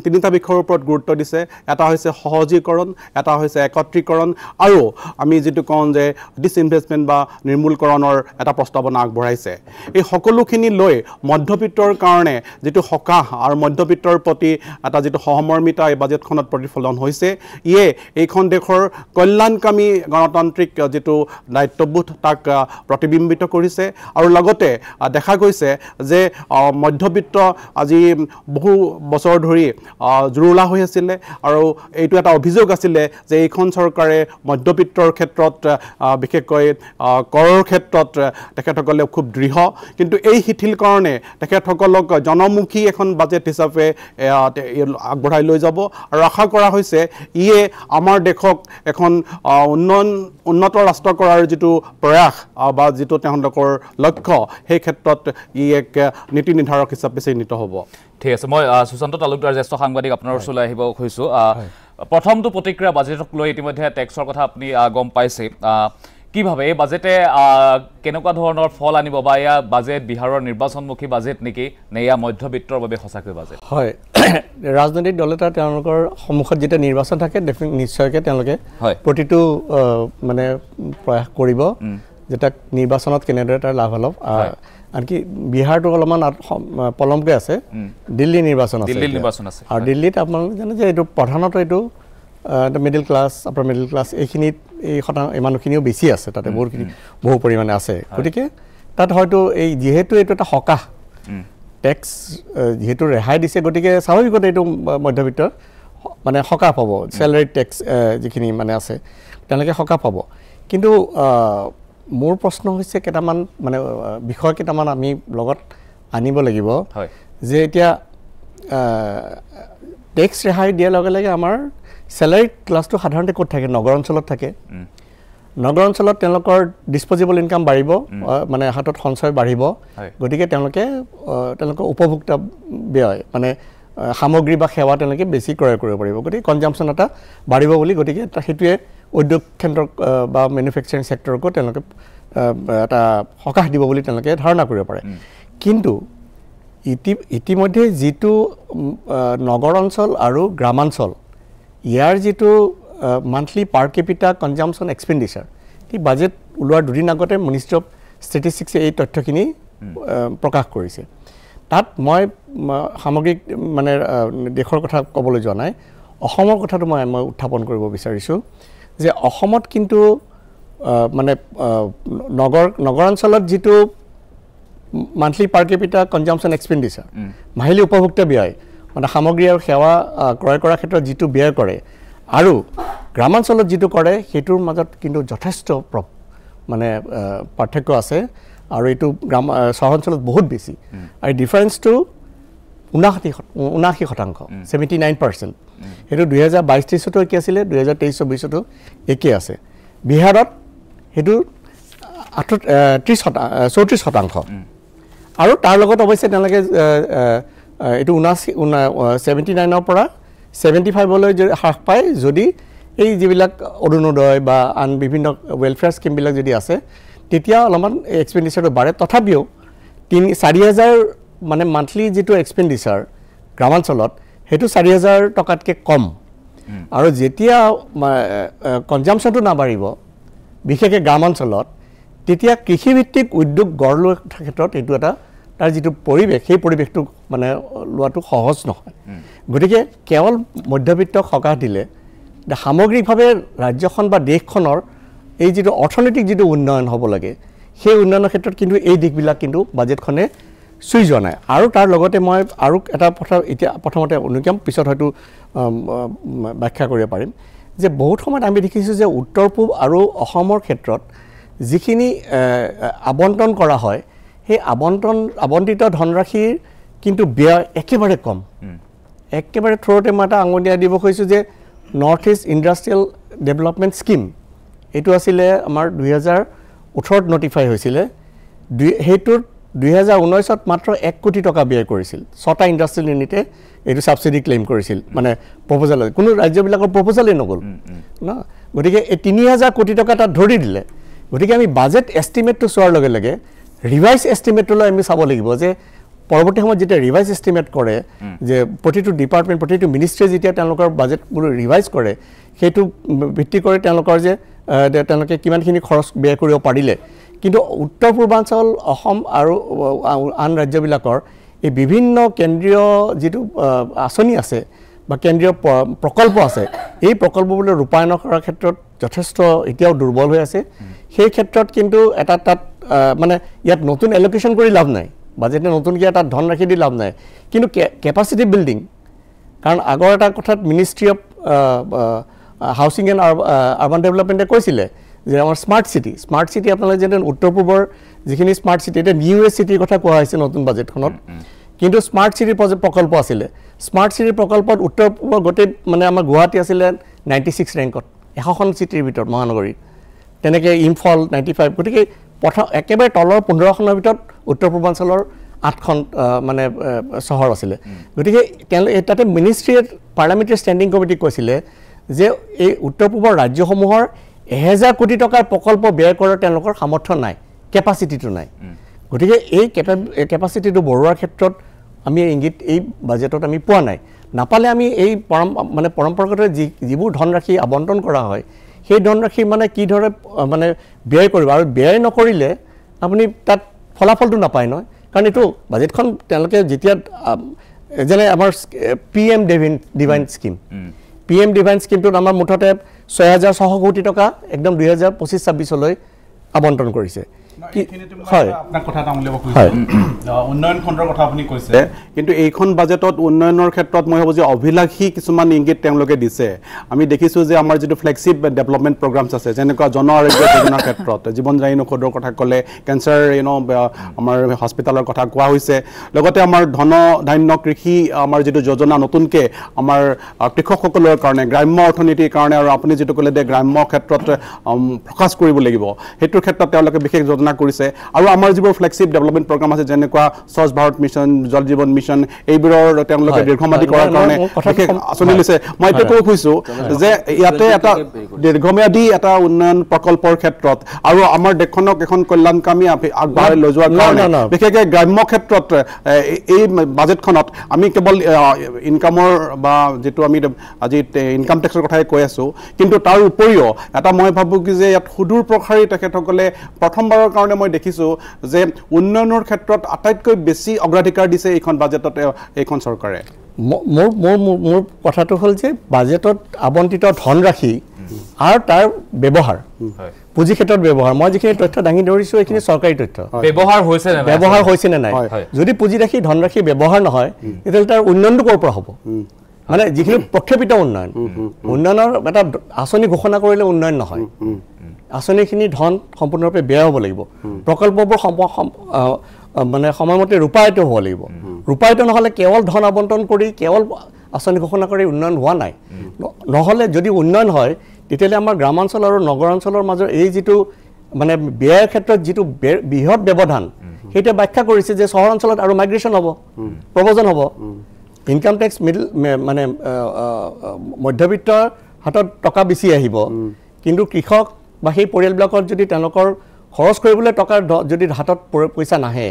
তিনিটা বিষয়ৰ ওপৰত গুৰুত্ব দিছে এটা হৈছে সহজীকৰণ এটা হৈছে একত্ৰীকৰণ আৰু আমি যেটো কওঁ যে ডিসইনভেষ্টমেন্ট বা নিৰ্মূলকৰণৰ এটা প্ৰস্তাৱনা আগবঢ়াইছে এই সকলোখিনি লৈ মধ্যবিত্তৰ কাৰণে যেটো সকাহ আৰু মধ্যবিত্তৰ প্ৰতি এটা যেটো সহমৰ্মিতা এই বাজেটখনত প্ৰতিফলন হৈছে ইয়ে এইখন দেশৰ কল্যাণকামী গণতান্ত্ৰিক যেটো দায়িত্ববোধ তাক প্ৰতিবিম্বিত কৰিছে আৰু লগতে দেখা গৈছে যে মধ্যবিত্ত আজি বহু বছৰ ধৰি জুৰুলা হৈ আছিল আৰু এইটো এটা অভিযোগ আছিল যে এইখন চৰকাৰে মধ্যবিত্তৰ ক্ষেত্ৰত বিশেষকৈ কৰৰ ক্ষেত্ৰত তেখেতসকলে খুব দৃঢ় কিন্তু এই শিথিলকৰণে তেখেতসকলক জনমুখী এখন বাজেট হিচাপে আগবঢ়াই লৈ যাব আৰু আশা কৰা হৈছে ইয়ে আমাৰ দেশক এখন উন্নত ৰাষ্ট্ৰ কৰাৰ যেটো প্ৰয়াস বা যেটো তেওঁলোকৰ লক্ষ্য সেই ক্ষেত্ৰত ই এক নীতি নিৰ্ধাৰক হিচাপে চিহ্নিত হ'ব ঠিক আছে মই সুশান্ত তালুকদাৰ জ্যেষ্ঠ সাংবাদিক আপোনাৰ ওচৰলৈ আহিব খুজিছো প্ৰথমটো প্ৰতিক্ৰিয়া বাজেটক লৈ ইতিমধ্যে টেক্সৰ কথা আপুনি গম পাইছে কিভাবে এই বাজেটে কেনেকুৱা ধৰণৰ ফল আনিব বা ইয়া বাজেট বিহাৰৰ নিৰ্বাচনমুখী বাজেট নেকি নে ইয়া মধ্যবিত্তৰ বাবে সঁচাকৈ বাজেট হয় ৰাজনৈতিক দল এটা তেওঁলোকৰ সন্মুখত যেতিয়া নিৰ্বাচন থাকে নিশ্চয়কৈ তেওঁলোকে প্ৰতিটো মানে প্ৰয়াস কৰিব যেটা নিৰ্বাচনত কেনেদৰে তাৰ লাভ অলপ আনকি বিহাৰটো অলপমান পলমকৈ আছে দিল্লী নিৰ্বাচন আছে আৰু দিল্লীত আপোনালোকে জানে যে এইটো প্ৰধানত এইটো middle class upper middle class এইখিনিত এই মানুহখিনিও বেছি আছে তাতে বহু পৰিমাণে আছে গতিকে তাত হয়তো এই যিহেতু এইটো এটা সকাহ টেক্স যেহেতু ৰেহাই দিছে গতিকে স্বাভাৱিকতে এইটো মধ্যবিত্ত মানে সকাহ পাব চেলাৰী টেক্স যিখিনি মানে আছে তেওঁলোকে সকাহ পাব কিন্তু মোৰ প্ৰশ্ন হৈছে কেইটামান মানে বিষয় কেইটামান আমি লগত আনিব লাগিব যে এতিয়া টেক্স ৰেহাই দিয়াৰ লগে লগে আমাৰ চেলাৰী ক্লাছটো সাধাৰণতে ক'ত থাকে নগৰ অঞ্চলত থাকে নগৰ অঞ্চলত তেওঁলোকৰ ডিছপ'জেবল ইনকাম বাঢ়িব মানে হাতত সঞ্চয় বাঢ়িব গতিকে তেওঁলোকৰ উপভোক্তা ব্যয় মানে সামগ্ৰী বা সেৱা তেওঁলোকে বেছি ক্ৰয় কৰিব পাৰিব গতিকে কনজাম্পশ্যন এটা বাঢ়িব বুলি গতিকে সেইটোৱে উদ্যোগ কেন্দ্ৰ বা মেনুফেকচাৰিং ছেক্টৰকো তেওঁলোকে এটা সকাহ দিব বুলি তেওঁলোকে ধাৰণা কৰিব পাৰে কিন্তু ইতিমধ্যে যিটো নগৰ অঞ্চল আৰু গ্ৰামাঞ্চল ইয়াৰ যেটো মান্থলি পাৰ কেপিটা কনজাম্পশ্যন এক্সপেণ্ডিচাৰ এই বাজেট ওলোৱাৰ দুদিন আগতে মিনিষ্ট্ৰী অফ ষ্টেটিষ্টিক্সে এই তথ্যখিনি প্ৰকাশ কৰিছে তাত মই সামগ্ৰিক মানে দেশৰ কথা ক'বলৈ যোৱা নাই অসমৰ কথাটো মই উত্থাপন কৰিব বিচাৰিছোঁ যে অসমত কিন্তু মানে নগৰাঞ্চলত যিটো মান্থলি পাৰ কেপিটা কনজাম্পশ্যন এক্সপেণ্ডিচাৰ মাহিলী উপভোক্তা ব্যয় মানে সামগ্ৰী আৰু সেৱা ক্ৰয় কৰাৰ ক্ষেত্ৰত যিটো ব্যয় কৰে আৰু গ্ৰামাঞ্চলত যিটো কৰে সেইটোৰ মাজত কিন্তু যথেষ্ট মানে পাৰ্থক্য আছে আৰু এইটো চহৰ অঞ্চলত বহুত বেছি আৰু ডিফাৰেঞ্চটো 79% 79%। সেইটো 2022-23তো একে আছিলে 2023-24তো একে আছে বিহাৰত সেইটো 34%। আৰু তাৰ লগত অৱশ্যে তেওঁলোকে এইটো 79ৰ পৰা 75লৈ হ্ৰাস পায় যদি এই যিবিলাক অৰুণোদয় বা আন বিভিন্ন ৱেলফেয়াৰ স্কিমবিলাক যদি আছে তেতিয়া অলপমান এক্সপেণ্ডিচাৰটো বাঢ়ে তথাপিও 4,000 মানে মান্থলি যিটো এক্সপেণ্ডিচাৰ গ্ৰামাঞ্চলত সেইটো 4,000 টকাতকৈ কম আৰু যেতিয়া কনজাম্পশ্যনটো নাবাঢ়িব বিশেষকৈ গ্ৰামাঞ্চলত তেতিয়া কৃষিভিত্তিক উদ্যোগ গঢ় লোৱাৰ ক্ষেত্ৰত এইটো এটা তাৰ যিটো পৰিৱেশ সেই পৰিৱেশটো মানে লোৱাটো সহজ নহয় গতিকে কেৱল মধ্যবিত্তক সকাহ দিলে সামগ্ৰিকভাৱে ৰাজ্যখন বা দেশখনৰ এই যিটো অৰ্থনৈতিক যিটো উন্নয়ন হ'ব লাগে সেই উন্নয়নৰ ক্ষেত্ৰত কিন্তু এই দিশবিলাক কিন্তু বাজেটখনে চুই যোৱা নাই আৰু তাৰ লগতে মই আৰু এটা কথা এতিয়া প্ৰথমতে অনুজ্ঞাম পিছত হয়তো ব্যাখ্যা কৰিব পাৰিম যে বহুত সময়ত আমি দেখিছোঁ যে উত্তৰ পূব আৰু অসমৰ ক্ষেত্ৰত যিখিনি আবণ্টন কৰা হয় সেই আবণ্টিত ধনৰাশিৰ কিন্তু ব্যয় একেবাৰে কম একেবাৰে থ্ৰতে মই এটা আঙুলিয়াই দিব খুজিছোঁ যে north east industrial development scheme এইটো আছিলে আমাৰ 2018ত নটিফাই হৈছিলে সেইটোত 2019ত মাত্ৰ 1 কোটি টকা ব্যয় কৰিছিল 6টা ইণ্ডাষ্ট্ৰিয়েল ইউনিটে এইটো ছাবচিডি ক্লেইম কৰিছিল মানে প্ৰপ'জাল কোনো ৰাজ্যবিলাকৰ প্ৰপ'জালেই নগ'ল ন গতিকে এই 3,000 কোটি টকা তাত ধৰি দিলে গতিকে আমি বাজেট এষ্টিমেটটো চোৱাৰ লগে লগে ৰিভাইজ এষ্টিমেটটোলৈ আমি চাব লাগিব যে পৰৱৰ্তী সময়ত যেতিয়া ৰিভাইজ এষ্টিমেট কৰে যে প্ৰতিটো ডিপাৰ্টমেণ্ট প্ৰতিটো মিনিষ্ট্ৰীয়ে যেতিয়া তেওঁলোকৰ বাজেটবোৰ ৰিভাইজ কৰে সেইটো ভিত্তি কৰি তেওঁলোকৰ যে তেওঁলোকে কিমানখিনি খৰচ ব্যয় কৰিব পাৰিলে কিন্তু উত্তৰ পূৰ্বাঞ্চল অসম আৰু আন ৰাজ্যবিলাকৰ এই বিভিন্ন কেন্দ্ৰীয় যিটো আঁচনি আছে বা কেন্দ্ৰীয় প্ৰকল্প আছে এই প্ৰকল্পবোৰ ৰূপায়ণ কৰাৰ ক্ষেত্ৰত যথেষ্ট এতিয়াও দুৰ্বল হৈ আছে সেই ক্ষেত্ৰত কিন্তু এটা তাত মানে ইয়াত নতুন এলোকেশ্যন কৰি লাভ নাই বাজেটে নতুনকৈ এটা ধন ৰাখি দি লাভ নাই কিন্তু কেপাচিটি বিল্ডিং কাৰণ আগৰ এটা কথাত ministry of housing and urban ডেভেলপমেণ্টে কৈছিলে যে আমাৰ স্মাৰ্ট চিটি আপোনালোকে যেনে উত্তৰ পূবৰ যিখিনি স্মাৰ্ট চিটি এতিয়া নিউ এজ চিটিৰ কথা কোৱা হৈছে নতুন বাজেটখনত কিন্তু স্মাৰ্ট চিটিৰ প্ৰকল্প আছিলে স্মাৰ্ট চিটিৰ প্ৰকল্পত উত্তৰ পূবৰ গোটেই মানে আমাৰ গুৱাহাটী আছিলে 96 ৰেংকত 100খন চিটিৰ ভিতৰত মহানগৰীত তেনেকৈ ইম্ফল 95 গতিকে প্ৰথম একেবাৰে তলৰ 15খনৰ ভিতৰত উত্তৰ পূৰ্বাঞ্চলৰ 8খন মানে চহৰ আছিলে গতিকে তাতে মিনিষ্ট্ৰীয়ে পাৰ্লামেণ্টাৰী ষ্টেণ্ডিং কমিটিক কৈছিলে যে এই উত্তৰ পূবৰ ৰাজ্যসমূহৰ 1,000 কোটি টকাৰ প্ৰকল্প ব্যয় কৰাৰ তেওঁলোকৰ সামৰ্থ্য নাই কেপাচিটিটো নাই গতিকে এই কেপাচিটিটো বঢ়োৱাৰ ক্ষেত্ৰত আমি ইংগিত এই বাজেটত আমি পোৱা নাই নাপালে আমি এই মানে পৰম্পৰাগত যিবোৰ ধনৰাশি আবণ্টন কৰা হয় সেই ধনৰাশি মানে কি ধৰে মানে ব্যয় কৰিব আৰু ব্যয় নকৰিলে আপুনি তাত ফলাফলটো নাপায় নহয় কাৰণ এইটো বাজেটখন তেওঁলোকে যেতিয়া যেনে আমাৰ PM divine scheme PM divine স্কিমটোত আমাৰ মুঠতে 6,600 কোটি টকা একদম 2025-26লৈ আবণ্টন কৰিছে উন্নয়ন খণ্ডৰ কথা আপুনি কৈছে কিন্তু এইখন বাজেটত উন্নয়নৰ ক্ষেত্ৰত মই ভাবোঁ যে অভিলাষী কিছুমান ইংগিত তেওঁলোকে দিছে আমি দেখিছোঁ যে আমাৰ যিটো ফ্লেগশ্বিপ ডেভেলপমেণ্ট প্ৰগ্ৰামছ আছে যেনেকুৱা জন আৰোগ্য যোজনাৰ ক্ষেত্ৰত জীৱনদায়িনী ঔষধৰ কথা ক'লে কেঞ্চাৰ আমাৰ হস্পিটেলৰ কথা কোৱা হৈছে লগতে আমাৰ ধান্য কৃষি আমাৰ যিটো যোজনা নতুনকৈ আমাৰ কৃষকসকলৰ কাৰণে গ্ৰাম্য অৰ্থনীতিৰ কাৰণে আৰু আপুনি যিটো ক'লে যে গ্ৰাম্য ক্ষেত্ৰত ফ'কাছ কৰিব লাগিব সেইটোৰ ক্ষেত্ৰত তেওঁলোকে বিশেষ যোজনা কৰিছে আৰু আমাৰ যিবোৰ ফ্লেগশ্বিপ ডেভেলপমেণ্ট প্ৰগ্ৰাম আছে যেনেকুৱা স্বচ্ছ ভাৰত মিছন জল জীৱন মিছন এইবোৰৰ তেওঁলোকে দীৰ্ঘম্যাদী কৰাৰ কাৰণে বিশেষ আঁচনি লৈছে মই এইটো ক'ব খুজিছোঁ যে ইয়াতে এটা দীৰ্ঘম্যাদী এটা উন্নয়ন প্ৰকল্পৰ ক্ষেত্ৰত আৰু আমাৰ দেশখনক এখন কল্যাণকামী আগবঢ়াই লৈ যোৱাৰ কাৰণে বিশেষকৈ গ্ৰাম্য ক্ষেত্ৰত এই বাজেটখনত আমি কেৱল ইনকামৰ বা যিটো আমি আজি ইনকাম টেক্সৰ কথাই কৈ আছোঁ কিন্তু তাৰ উপৰিও এটা মই ভাবোঁ কি যে ইয়াত সুদূৰ প্ৰসাৰী তেখেতসকলে প্ৰথমবাৰৰ কাৰণে মই দেখিছোঁ যে উন্নয়নৰ ক্ষেত্ৰত আটাইতকৈ বেছি অগ্ৰাধিকাৰ দিছে এইখন বাজেটত এইখন চৰকাৰে মোৰ কথাটো হ'ল যে বাজেটত আবণ্টিত ধনৰাশি আৰু তাৰ ব্যৱহাৰ পুঁজি ক্ষেত্ৰত ব্যৱহাৰ মই যিখিনি তথ্য দাঙি ধৰিছোঁ এইখিনি চৰকাৰী তথ্য ব্যৱহাৰ হৈছে নে নাই যদি পুঁজি ৰাশি ধনৰাশি ব্যৱহাৰ নহয় তেতিয়াহ'লে তাৰ উন্নয়নটো ক'ৰ পৰা হ'ব মানে যিখিনি প্ৰক্ষেপিত উন্নয়নৰ এটা আঁচনি ঘোষণা কৰিলে উন্নয়ন নহয় আঁচনিখিনি ধন সম্পূৰ্ণৰূপে ব্যয় হ'ব লাগিব প্ৰকল্পবোৰ মানে সময়মতে ৰূপায়িত হ'ব লাগিব ৰূপায়িত নহ'লে কেৱল ধন আবণ্টন কৰি কেৱল আঁচনি ঘোষণা কৰি উন্নয়ন হোৱা নাই নহ'লে যদি উন্নয়ন হয় তেতিয়াহ'লে আমাৰ গ্ৰামাঞ্চল আৰু নগৰ অঞ্চলৰ মাজৰ এই যিটো মানে ব্যয়ৰ ক্ষেত্ৰত যিটো বৃহৎ ব্যৱধান সেইটোৱে ব্যাখ্যা কৰিছে যে চহৰ অঞ্চলত আৰু মাইগ্ৰেশ্যন হ'ব প্ৰব্ৰজন হ'ব ইনকাম টেক্স মিডল মানে মধ্যবিত্তৰ হাতত টকা বেছি আহিব কিন্তু কৃষক বা সেই পৰিয়ালবিলাকত যদি তেওঁলোকৰ খৰচ কৰিবলৈ টকাৰ যদি হাতত পইচা নাহে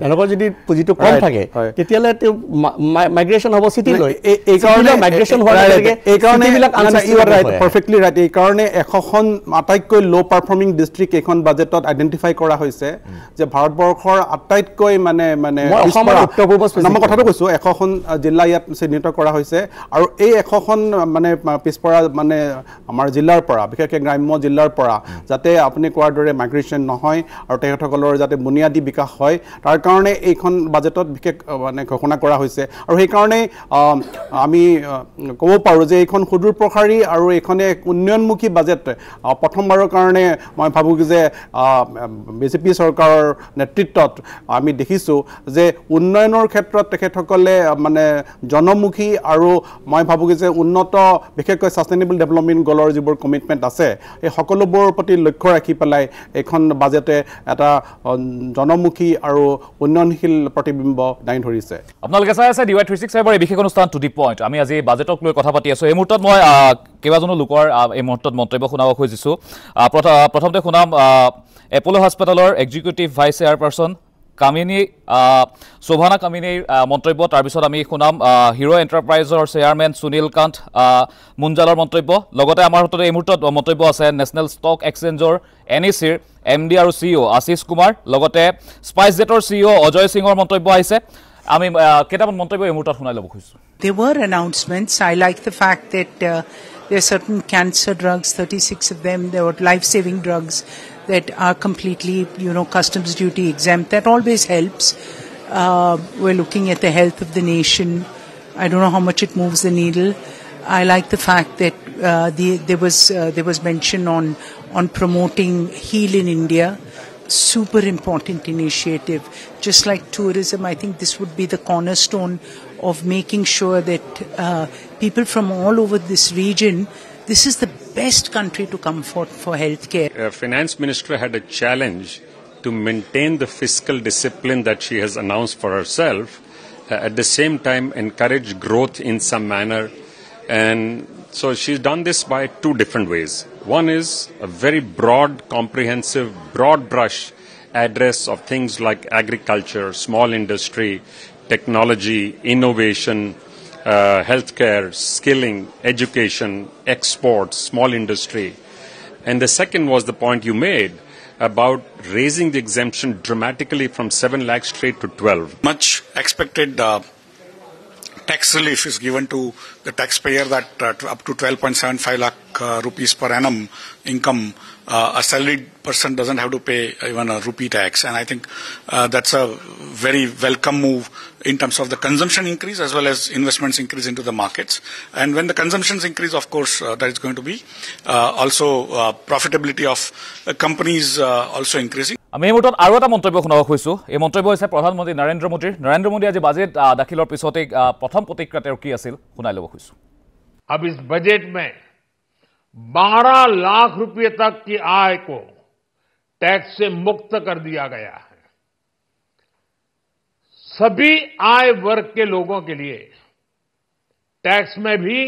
তেওঁলোকৰ যদি পুঁজিটো কম থাকে তেতিয়াহ'লে মাইগ্ৰেশ্যন হ'ব চিটিলৈ এইকাৰণে মাইগ্ৰেশ্যন হোৱাৰ এইকাৰণে পাৰফেক্টলি ৰাইট এইকাৰণে 100খন আটাইতকৈ ল' পাৰফৰ্মিং ডিষ্ট্ৰিক্ট এইখন বাজেটত আইডেণ্টিফাই কৰা হৈছে যে ভাৰতবৰ্ষৰ আটাইতকৈ মানে মই কথাটো কৈছোঁ 100খন জিলা ইয়াত চিহ্নিত কৰা হৈছে আৰু এই 100খন মানে পিছপৰা মানে আমাৰ জিলাৰ পৰা বিশেষকৈ গ্ৰাম্য জিলাৰ পৰা যাতে আপুনি কোৱাৰ দৰে মাইগ্ৰেশ্যন নহয় আৰু তেখেতসকলৰ যাতে বুনিয়াদী বিকাশ হয় তাৰ কাৰণে এইখন বাজেটত বিশেষ মানে ঘোষণা কৰা হৈছে আৰু সেইকাৰণে আমি ক'ব পাৰোঁ যে এইখন সুদূৰ প্ৰসাৰী আৰু এইখনে উন্নয়নমুখী বাজেট প্ৰথমবাৰৰ কাৰণে মই ভাবোঁ যে বিজেপি চৰকাৰৰ নেতৃত্বত আমি দেখিছোঁ যে উন্নয়নৰ ক্ষেত্ৰত তেখেতসকলে মানে জনমুখী আৰু মই ভাবোঁ যে উন্নত বিশেষকৈ ছাষ্টেইনেবল ডেভেলপমেণ্ট গ'লৰ যিবোৰ কমিটমেণ্ট আছে এই সকলোবোৰৰ প্ৰতি লক্ষ্য ৰাখি পেলাই এইখন বাজেটে এটা জনমুখী আৰু উন্নয়নশীল প্ৰতিবিম্ব দাঙি ধৰিছে আপোনালোকে চাই আছে DY 365 এই বিশেষ অনুষ্ঠান টু দি পইণ্ট আমি আজি বাজেটক লৈ কথা পাতি আছোঁ এই মুহূৰ্তত মই কেইবাজনো লোকৰ এই মুহূৰ্তত মন্তব্য শুনাব খুজিছোঁ প্ৰথমতে শুনাম এপ'ল' হস্পিটেলৰ এক্সিকিউটিভ ভাইচ চেয়াৰপাৰ্চন কামিনী শোভানা কামিনীৰ মন্তব্য তাৰপিছত আমি শুনাম হিৰো এণ্টাৰপ্ৰাইজৰ চেয়াৰমেন সুনীল কান্ত মুঞ্জালৰ মন্তব্য লগতে আমাৰ হাতত এই মুহূৰ্তত মন্তব্য আছে নেশ্যনেল ষ্টক এক্সচেঞ্জৰ NECৰ MD আৰু CEO আশিষ কুমাৰ লগতে স্পাইচ জেটৰ CEO অজয় সিঙৰ মন্তব্য আহিছে আমি কেইটামান মন্তব্য এই মুহূৰ্তত শুনাই ল'ব খুজিছোঁ There were announcements. I like the fact that there are certain cancer drugs, 36 of them, there were life-saving drugs that are completely, customs duty exempt. That always helps. We're looking at the health of the nation. I don't know how much it moves the needle. I like the fact that there was mention on promoting Heal in India. Super important initiative. Just like tourism, I think this would be the cornerstone of making sure that people from all over this region, this is the best country to come for healthcare. Finance Minister had a challenge to maintain the fiscal discipline that she has announced for herself, at the same time encourage growth in some manner. And so she's done this by two different ways. One is a very broad, comprehensive, broad brush address of things like agriculture, small industry, technology, innovation, healthcare, skilling, education, exports, small industry. And the second was the point you made about raising the exemption dramatically from 7 lakh straight to 12. Much expected tax relief is given to the taxpayer that up to 12.75 lakh rupees per annum income, a salaried person doesn't have to pay even a rupee tax. And I think that's a very welcome move in terms of the consumption increase as well as investments increase into the markets. And when the consumptions increase, of course, there is going to be also profitability of companies also increasing. আমি এই মুহূৰ্তত আৰু এটা মন্তব্য শুনাব খুজিছোঁ এই মন্তব্য হৈছে প্ৰধানমন্ত্ৰী নৰেন্দ্ৰ মোদী আজি বাজেট দাখিলৰ পিছতে প্ৰথম প্ৰতিক্ৰিয়া তেওঁৰ কি আছিল শুনাই ল'ব খুজিছোঁ अब इस बजट में 12 लाख रुपए तक की आय को टैक्स से मुक्त कर दिया गया है सभी आय वर्ग के लोगों के लिए टैक्स में भी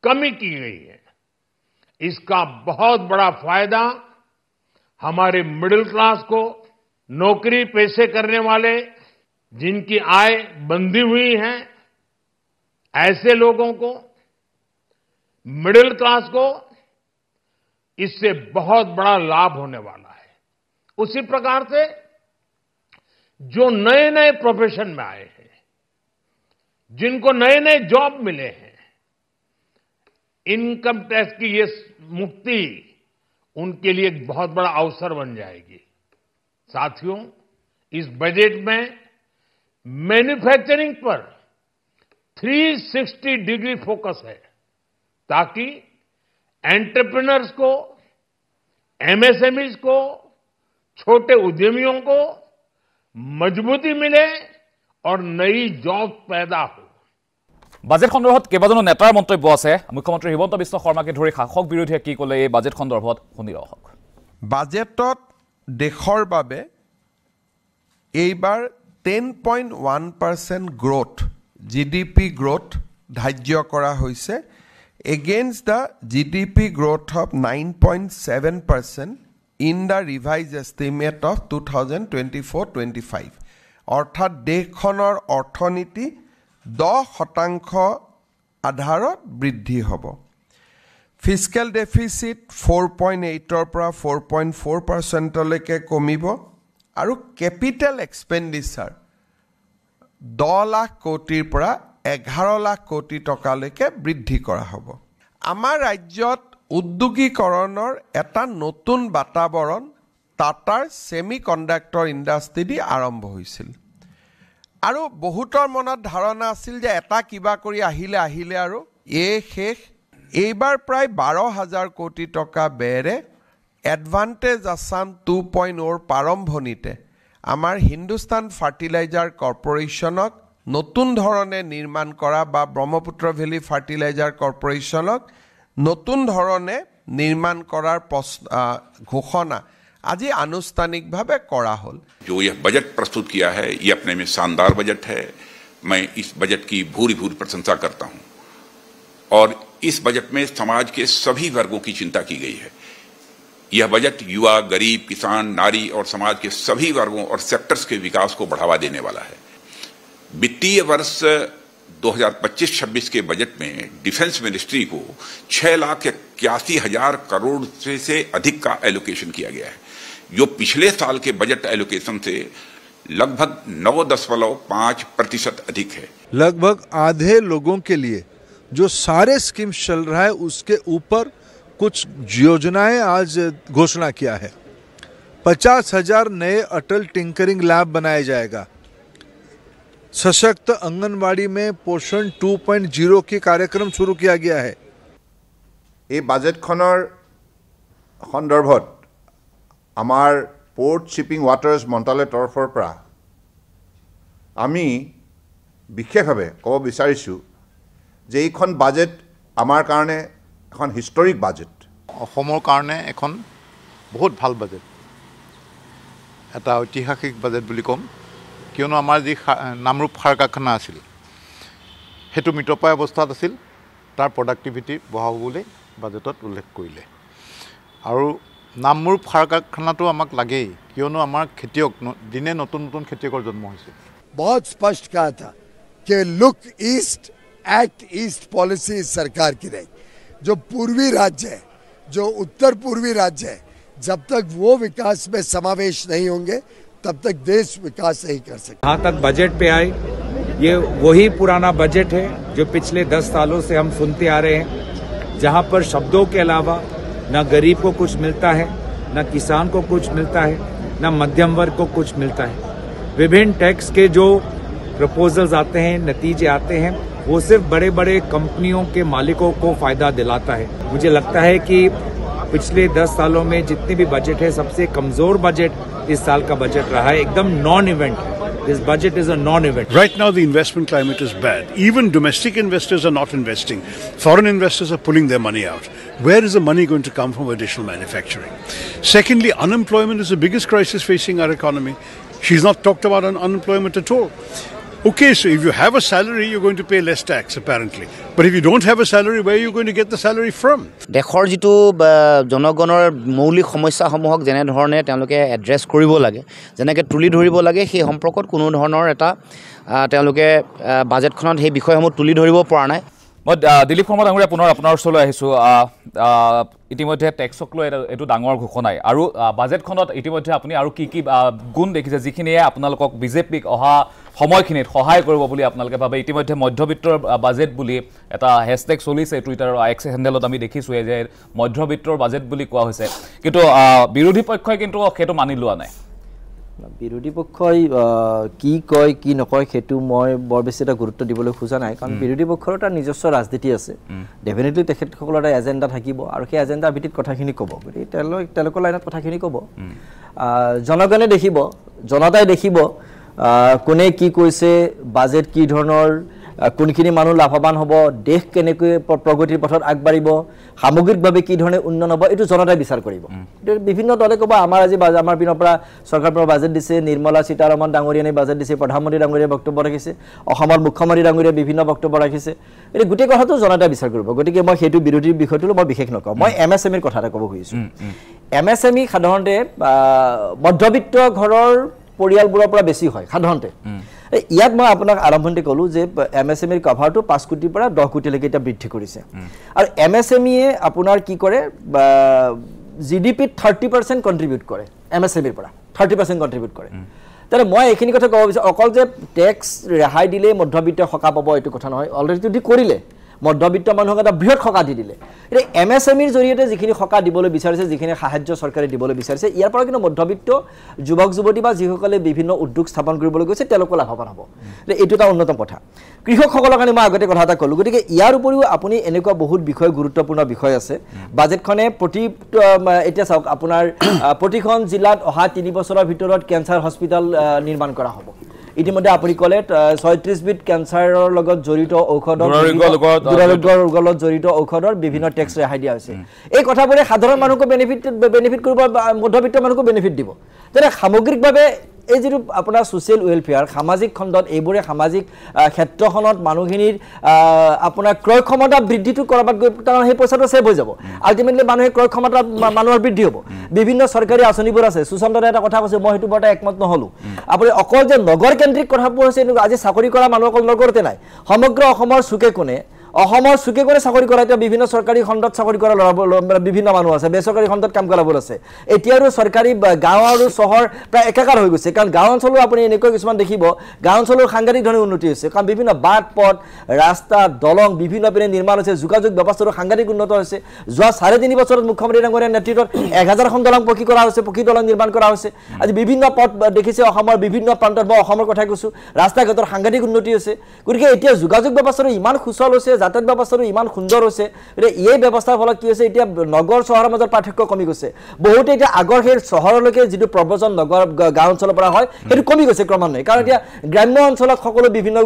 कमी की गई है इसका बहुत बड़ा फायदा हमारे मिडिल क्लास को नौकरी पेशे करने वाले जिनकी आय बंधी हुई है ऐसे लोगों को मिडिल क्लास को इससे बहुत बड़ा लाभ होने वाला है उसी प्रकार से जो नए नए प्रोफेशन में आए हैं, जिनको नए नए जॉब मिले हैं, इनकम टैक्स की ये मुक्ति उनके लिए एक बहुत बड़ा अवसर बन जाएगी। साथियों, इस बजट में मैन्युफैक्चरिंग पर 360 डिग्री फोकस है ताकि एंटरप्रेन्योर्स को, एमएसएमईज को, छोटे उद्यमियों को मजबूती मिले और नई जॉब पैदा हो। বাজেট সন্দৰ্ভত কেইবাজনো নেতাৰ মন্তব্য আছে। মুখ্যমন্ত্ৰী হিমন্ত বিশ্ব শৰ্মাকে ধৰি শাসক বিৰোধীয়ে কি ক'লে এই বাজেট সন্দৰ্ভত শুনি ৰহক। বাজেটত দেশৰ বাবে এইবাৰ 10.1% গ্ৰোথ জিডিপি গ্ৰোথ ধাৰ্য কৰা হৈছে against the GDP growth of 9.7% in the revise estimate of 2024-25 অৰ্থাৎ দেশখনৰ অৰ্থনীতি 10% আধাৰত বৃদ্ধি হ'ব। ফিস্কেল ডেফিচিট 4.8ৰ পৰা 4.4%লৈকে কমিব আৰু কেপিটেল এক্সপেণ্ডিচাৰ 10 লাখ কোটিৰ পৰা 11 লাখ কোটি টকালৈকে বৃদ্ধি কৰা হ'ব। আমাৰ ৰাজ্যত উদ্যোগীকৰণৰ এটা নতুন বাতাবৰণ টাটাৰ ছেমি কণ্ডাক্টৰ ইণ্ডাষ্ট্ৰী দি আৰম্ভ হৈছিল আৰু বহুতৰ মনত ধাৰণা আছিল যে এটা কিবা কৰি আহিলে আৰু শেষ। এইবাৰ প্ৰায় 12,000 কোটি টকা ব্যয়েৰে এডভান্টেজ আছাম 2.0ৰ প্ৰাৰম্ভণিতে আমাৰ হিন্দুস্তান ফাৰ্টিলাইজাৰ কৰ্পোৰেশ্যনক নতুন ধৰণে নিৰ্মাণ কৰা বা ব্ৰহ্মপুত্ৰ ভেলী ফাৰ্টিলাইজাৰ কৰ্পোৰেশ্যনক নতুন ধৰণে নিৰ্মাণ কৰাৰ ঘোষণা आज आनुष्ठानिकভাৱে কৰা হল। जो यह बजट प्रस्तुत किया है ये अपने में शानदार बजट है। मैं इस बजट की भूरी प्रशंसा करता हूं और इस बजट में समाज के सभी वर्गों की चिंता की गई है। यह बजट युवा, गरीब, किसान, नारी और समाज के सभी वर्गों और सेक्टर्स के विकास को बढ़ावा देने वाला है। वित्तीय वर्ष 2025-26 के बजट में डिफेंस मिनिस्ट्री को 6,81,000 करोड़ से अधिक का एलोकेशन किया गया है, जो पिछले साल के बजट एलोकेशन से लगभग 9.5% अधिक है। लगभग आधे लोगों के लिए जो सारे स्कीम्स चल रहा है उसके ऊपर कुछ योजनाएं आज घोषणा किया है। 50,000 नए अटल टिंकरिंग लैब बनाया जाएगा। सशक्त आंगनवाड़ी में पोषण 2.0 की कार्यक्रम शुरू किया गया है। ये बजट खनर सन्दर्भत आमार पोर्ट शिपिंग वाटार्स मंत्रालय तरफर পৰা আমি বিশেষভাৱে ক'ব বিচাৰিছোঁ যে এইখন বাজেট আমাৰ কাৰণে এখন হিষ্টৰিক বাজেট। অসমৰ কাৰণে এখন বহুত ভাল বাজেট, এটা ঐতিহাসিক বাজেট বুলি ক'ম। কিয়নো আমাৰ যি নামৰূপ সাৰ কাৰখানা আছিল সেইটো মৃতপ্ৰায় অৱস্থাত আছিল, তাৰ প্ৰডাক্টিভিটি বঢ়াব বুলি বাজেটত উল্লেখ কৰিলে। আৰু নামৰূপ সাৰ কাৰখানাটো আমাক লাগেই, কিয়নো আমাৰ খেতিয়ক দিনে নতুন নতুন খেতিয়কৰ জন্ম হৈছে। बहुत स्पष्ट कहा था कि look east act east policy सरकार की रही। जो पूर्वी राज्य है, जो उत्तर पूर्वी राज्य है, जब तक वो विकास में समावेश नहीं होंगे तब तक देश विकास नहीं कर सकते। जहाँ तक बजट पे आए, ये वही पुराना बजट है जो पिछले 10 सालों से हम सुनते आ रहे हैं, जहाँ पर शब्दों के अलावा न गरीब को कुछ मिलता है, न किसान को कुछ मिलता है, न मध्यम वर्ग को कुछ मिलता है। विभिन्न टैक्स के जो प्रपोजल्स आते हैं, नतीजे आते हैं, वो सिर्फ बड़े बड़े कंपनियों के मालिकों को फायदा दिलाता है। मुझे लगता है कि पिछले 10 सालों में जितने भी बजट है, सबसे कमजोर बजट इस साल का बजट रहा है। एकदम non event, this budget is a non event. Right now the investment climate is bad. Even domestic investors are not investing. Foreign investors are pulling their money out. Where is the money going to come from additional manufacturing? Secondly, unemployment is the biggest crisis facing our economy. She's not talked about unemployment at all. Okay, so if you have a salary, you're going to pay less tax, apparently. But if you don't have a salary, where are you going to get the salary from? দেশৰ যিটো জনগণৰ মৌলিক সমস্যাসমূহক যেনে ধৰণে তেওঁলোকে address কৰিব লাগে, যেনেকৈ তুলি ধৰিব লাগে, সেই সম্পৰ্কত কোনো ধৰণৰ এটা তেওঁলোকে বাজেটখনত সেই বিষয়সমূহ তুলি ধৰিব পৰা নাই। মই দিলীপ শৰ্মা ডাঙৰীয়া পুনৰ আপোনাৰ ওচৰলৈ আহিছোঁ ইতিমধ্যে টেক্সক লৈ এইটো ডাঙৰ ঘোষণাই আৰু বাজেটখনত ইতিমধ্যে আপুনি আৰু কি কি গুণ দেখিছে যিখিনিয়ে আপোনালোকক বিজেপিক অহা সময়খিনিত সহায় কৰিব বুলি আপোনালোকে ভাবে ইতিমধ্যে মধ্যবিত্তৰ বাজেট বুলি এটা হেশটেগ চলিছে টুইটাৰৰ এক্স হেণ্ডেলত আমি দেখিছোঁ যে মধ্যবিত্তৰ বাজেট বুলি কোৱা হৈছে কিন্তু বিৰোধী পক্ষই কিন্তু সেইটো মানি লোৱা নাই বিৰোধী পক্ষই কি কয় কি নকয় সেইটো মই বৰ বেছি এটা গুৰুত্ব দিবলৈ খোজা নাই কাৰণ বিৰোধী পক্ষৰ এটা নিজস্ব ৰাজনীতি আছে ডেফিনেটলি তেখেতসকলৰ এটা এজেণ্ডা থাকিব আৰু সেই এজেণ্ডাৰ ভিত্তিত কথাখিনি ক'ব গতিকে তেওঁলোকৰ লাইনত কথাখিনি ক'ব জনগণে দেখিব জনতাই দেখিব কোনে কি কৈছে বাজেট কি ধৰণৰ কোনখিনি মানুহ লাভৱান হ'ব দেশ কেনেকৈ প্ৰগতিৰ পথত আগবাঢ়িব সামগ্ৰিকভাৱে কি ধৰণে উন্নয়ন হ'ব এইটো জনতাই বিচাৰ কৰিব বিভিন্ন দলে ক'ব আমাৰ আজি আমাৰ পিনৰ পৰা চৰকাৰৰ পৰা বাজেট দিছে নিৰ্মলা সীতাৰমণ ডাঙৰীয়ানে বাজেট দিছে প্ৰধানমন্ত্ৰী ডাঙৰীয়াই বক্তব্য ৰাখিছে অসমৰ মুখ্যমন্ত্ৰী ডাঙৰীয়াই বিভিন্ন বক্তব্য ৰাখিছে এই গোটেই কথাটো জনতাই বিচাৰ কৰিব গতিকে মই সেইটো বিৰোধী বিষয়টো মই বিশেষ নকওঁ মই MSMEৰ কথা এটা ক'ব খুজিছোঁ MSME সাধাৰণতে মধ্যবিত্ত ঘৰৰ পৰিয়ালবোৰৰ পৰা বেছি হয় সাধাৰণতে ইয়াত মই আপোনাক আৰম্ভণিতে ক'লো যে MSMEৰ কভাৰটো 5 কোটিৰ পৰা 10 কোটিলৈকে এটা বৃদ্ধি কৰিছে আৰু MSMEয়ে আপোনাৰ কি কৰে GDPত 30% কন্ট্ৰিবিউট কৰে MSMEৰ পৰা 30% কন্ট্ৰিবিউট কৰে তাৰে মই এইখিনি কথা ক'ব বিচাৰো অকল যে টেক্স ৰেহাই দিলে মধ্যবিত্ত সকাহ পাব এইটো কথা নহয় অলৰেডি যদি কৰিলে মধ্যবিত্ত মানুহক এটা বৃহৎ সকাহ দি দিলে এই MSMEৰ জৰিয়তে যিখিনি সকাহ দিবলৈ বিচাৰিছে যিখিনি সাহায্য চৰকাৰে দিবলৈ বিচাৰিছে ইয়াৰ পৰা কিন্তু মধ্যবিত্ত যুৱক যুৱতী বা যিসকলে বিভিন্ন উদ্যোগ স্থাপন কৰিবলৈ গৈছে তেওঁলোকৰ লাভৱান হ'ব এইটো এটা উন্নতম কথা কৃষকসকলৰ কাৰণে মই আগতে কথা এটা ক'লো গতিকে ইয়াৰ উপৰিও আপুনি এনেকুৱা বহুত বিষয় গুৰুত্বপূৰ্ণ বিষয় আছে বাজেটখনে প্ৰতি এতিয়া চাওক আপোনাৰ প্ৰতিখন জিলাত অহা 3 বছৰৰ ভিতৰত কেঞ্চাৰ হস্পিটেল নিৰ্মাণ কৰা হ'ব ইতিমধ্যে আপুনি ক'লে 36 বিধ কেঞ্চাৰৰ লগত জড়িত ঔষধৰ ৰোগৰ লগত জড়িত ঔষধৰ বিভিন্ন টেক্স ৰেহাই দিয়া হৈছে এই কথাবোৰে সাধাৰণ মানুহক বেনিফিট কৰিব মধ্যবিত্ত মানুহক বেনিফিট দিব যেনে সামগ্ৰিকভাৱে এই যেটো আপোনাৰ সোশ্যাল ওয়েলফেয়াৰ সামাজিক খণ্ডত এইবোৰে সামাজিক ক্ষেত্ৰখনত মানুহখিনিৰ আপোনাৰ ক্ৰয় ক্ষমতা বৃদ্ধিটো কৰাত কাৰণ সেই পইচাটো সেভ হৈ যাব আলটিমেটলি মানুহে ক্ৰয় ক্ষমতা মানুহৰ বৃদ্ধি হ'ব বিভিন্ন চৰকাৰী আঁচনিবোৰ আছে সুশান্তৰে এটা কথা কৈছে মই হেতু বটা একমত নহলো আপুনি অকল যে নগৰ কেন্দ্ৰিক কথাবোৰ হৈছে আজি চাকৰি কৰা মানুহ অকল নগৰতে নাই সমগ্ৰ অসমৰ সুকে কোণে অসমৰ সুকে কোণে চাকৰি কৰা এতিয়া বিভিন্ন চৰকাৰী খণ্ডত চাকৰি কৰা বিভিন্ন মানুহ আছে বেচৰকাৰী খণ্ডত কাম কৰাবোৰ আছে এতিয়াৰো চৰকাৰী গাঁও আৰু চহৰ প্ৰায় একাকাৰ হৈ গৈছে কাৰণ গাঁও অঞ্চলৰ আপুনি এনেকৈ কিছুমান দেখিব গাঁও অঞ্চলৰ সাংঘাতিক ধৰণে উন্নতি হৈছে কাৰণ বিভিন্ন বাট পথ ৰাস্তা দলং বিভিন্ন পিনে নিৰ্মাণ হৈছে যোগাযোগ ব্যৱস্থাটো সাংঘাতিক উন্নত হৈছে যোৱা 3.5 বছৰত মুখ্যমন্ত্ৰী ডাঙৰীয়াৰ নেতৃত্বত 1000 খন দলং পকী কৰা হৈছে পকী দলং নিৰ্মাণ কৰা হৈছে আজি বিভিন্ন পথ দেখিছে অসমৰ বিভিন্ন প্ৰান্তত মই অসমৰ কথা কৈছো ৰাস্তা ঘাটৰ সাংঘাতিক উন্নতি হৈছে গতিকে এতিয়া যোগাযোগ ব্যৱস্থাটো ইমান সুচল হৈছে যাতায়াত ব্যৱস্থাটো ইমান সুন্দৰ হৈছে এই ব্যৱস্থাৰ ফলত কি হৈছে এতিয়া নগৰ চহৰৰ মাজত পাৰ্থক্য কমি গৈছে বহুতে এতিয়া আগৰ সেই চহৰলৈকে যিটো প্ৰব্ৰজন নগৰ গাঁও অঞ্চলৰ পৰা হয় সেইটো কমি গৈছে ক্ৰমান্বয়ে কাৰণ এতিয়া গ্ৰাম্য অঞ্চলত সকলো বিভিন্ন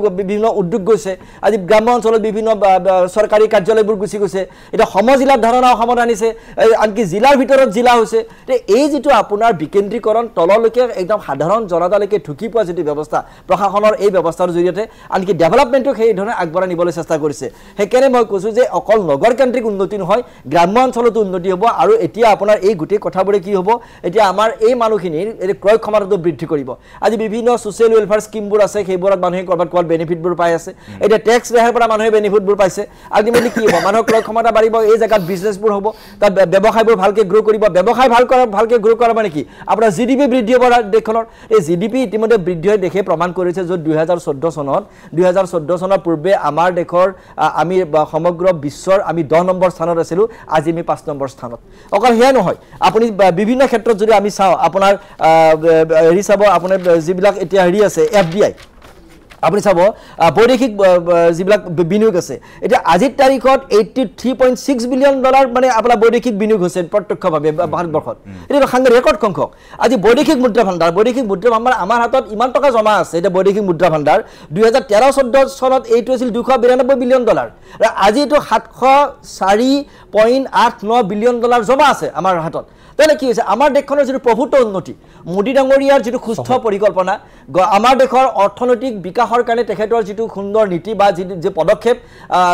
উদ্যোগ গৈছে আজি গ্ৰাম্য অঞ্চলত বিভিন্ন চৰকাৰী কাৰ্যালয়বোৰ গুচি গৈছে এটা সমজিলাৰ ধাৰণা অসমত আনিছে আনকি জিলাৰ ভিতৰত জিলা হৈছে এই যেটো আপোনাৰ বিকেন্দ্ৰীকৰণ তললৈকে একদম সাধাৰণ জনতালৈকে ঢুকি পোৱা যেটো ব্যৱস্থা প্ৰশাসনৰ এই ব্যৱস্থাৰ জৰিয়তে আনকি ডেভেলপমেণ্টক সেই ধৰণে আগবঢ়াই নিবলৈ চেষ্টা কৰিছে সেইকাৰণে মই কৈছো যে অকল নগৰ কেন্দ্ৰিক উন্নতি নহয় গ্ৰাম্য অঞ্চলতো উন্নতি হ'ব আৰু এতিয়া আপোনাৰ এই গোটেই কথাবোৰে কি হ'ব এতিয়া আমাৰ এই মানুহখিনিৰ এই ক্ৰয় ক্ষমতাটো বৃদ্ধি কৰিব আজি বিভিন্ন সোশ্যাল ওয়েলফেয়াৰ স্কিমবোৰ আছে সেইবোৰত মানুহে কৰবাত বেনিফিটবোৰ পাই আছে এতিয়া টেক্স ৰেহাইৰ পৰা মানুহে বেনিফিটবোৰ পাইছে আল্টিমেটলি কি হ'ব মানুহৰ ক্ৰয় ক্ষমতা বাঢ়িব এই জায়গাত বিজনেছবোৰ হ'ব তাত ব্যৱসায়বোৰ ভালকে গ্ৰো কৰিব ব্যৱসায় ভালকে গ্ৰো কৰা মানে কি আপোনাৰ জিডিপি বৃদ্ধি হ'ব দেশখনৰ এই জিডিপি ইতিমধ্যে বৃদ্ধি হৈ দেখে প্ৰমাণ কৰিছে য'ত 2014 চনৰ পূৰ্বে আমাৰ দেশৰ আমি সমগ্ৰ বিশ্বৰ আমি 10 নম্বৰ স্থানত আছিলো আজি আমি 5 নম্বৰ স্থানত অকল হেয়া নহয় আপুনি বিভিন্ন ক্ষেত্ৰত যদি আমি চাও আপোনাৰ হেৰি চাব আপোনাৰ যিবিলাক এতিয়া হেৰি আছে FDI আপুনি চাব বৈদেশিক যিবিলাক বিনিয়োগ আছে এটা আজিৰ তাৰিখত $83.6 বিলিয়ন মানে আপোনাৰ বৈদেশিক বিনিয়োগ হৈছে প্ৰত্যক্ষভাৱে ভাৰতবৰ্ষত এটা সাংঘাতিক ৰেকৰ্ড সংখ্যক আজি বৈদেশিক মুদ্ৰা ভাণ্ডাৰ আমাৰ হাতত ইমান টকা জমা আছে এটা বৈদেশিক মুদ্ৰা ভাণ্ডাৰ 2013-14 চনত এইটো আছিল $292 বিলিয়ন আজি এইটো $704.89 বিলিয়ন জমা আছে আমাৰ হাতত তাহলে কি হৈছে আমাৰ দেশখনৰ যিটো প্ৰভুত্ব উন্নতি মোদী ডাঙৰীয়াৰ যিটো সুস্থ পৰিকল্পনা আমাৰ দেশৰ অৰ্থনৈতিক বিকাশৰ কাৰণে তেখেতৰ যিটো সুন্দৰ নীতি বা যে পদক্ষেপ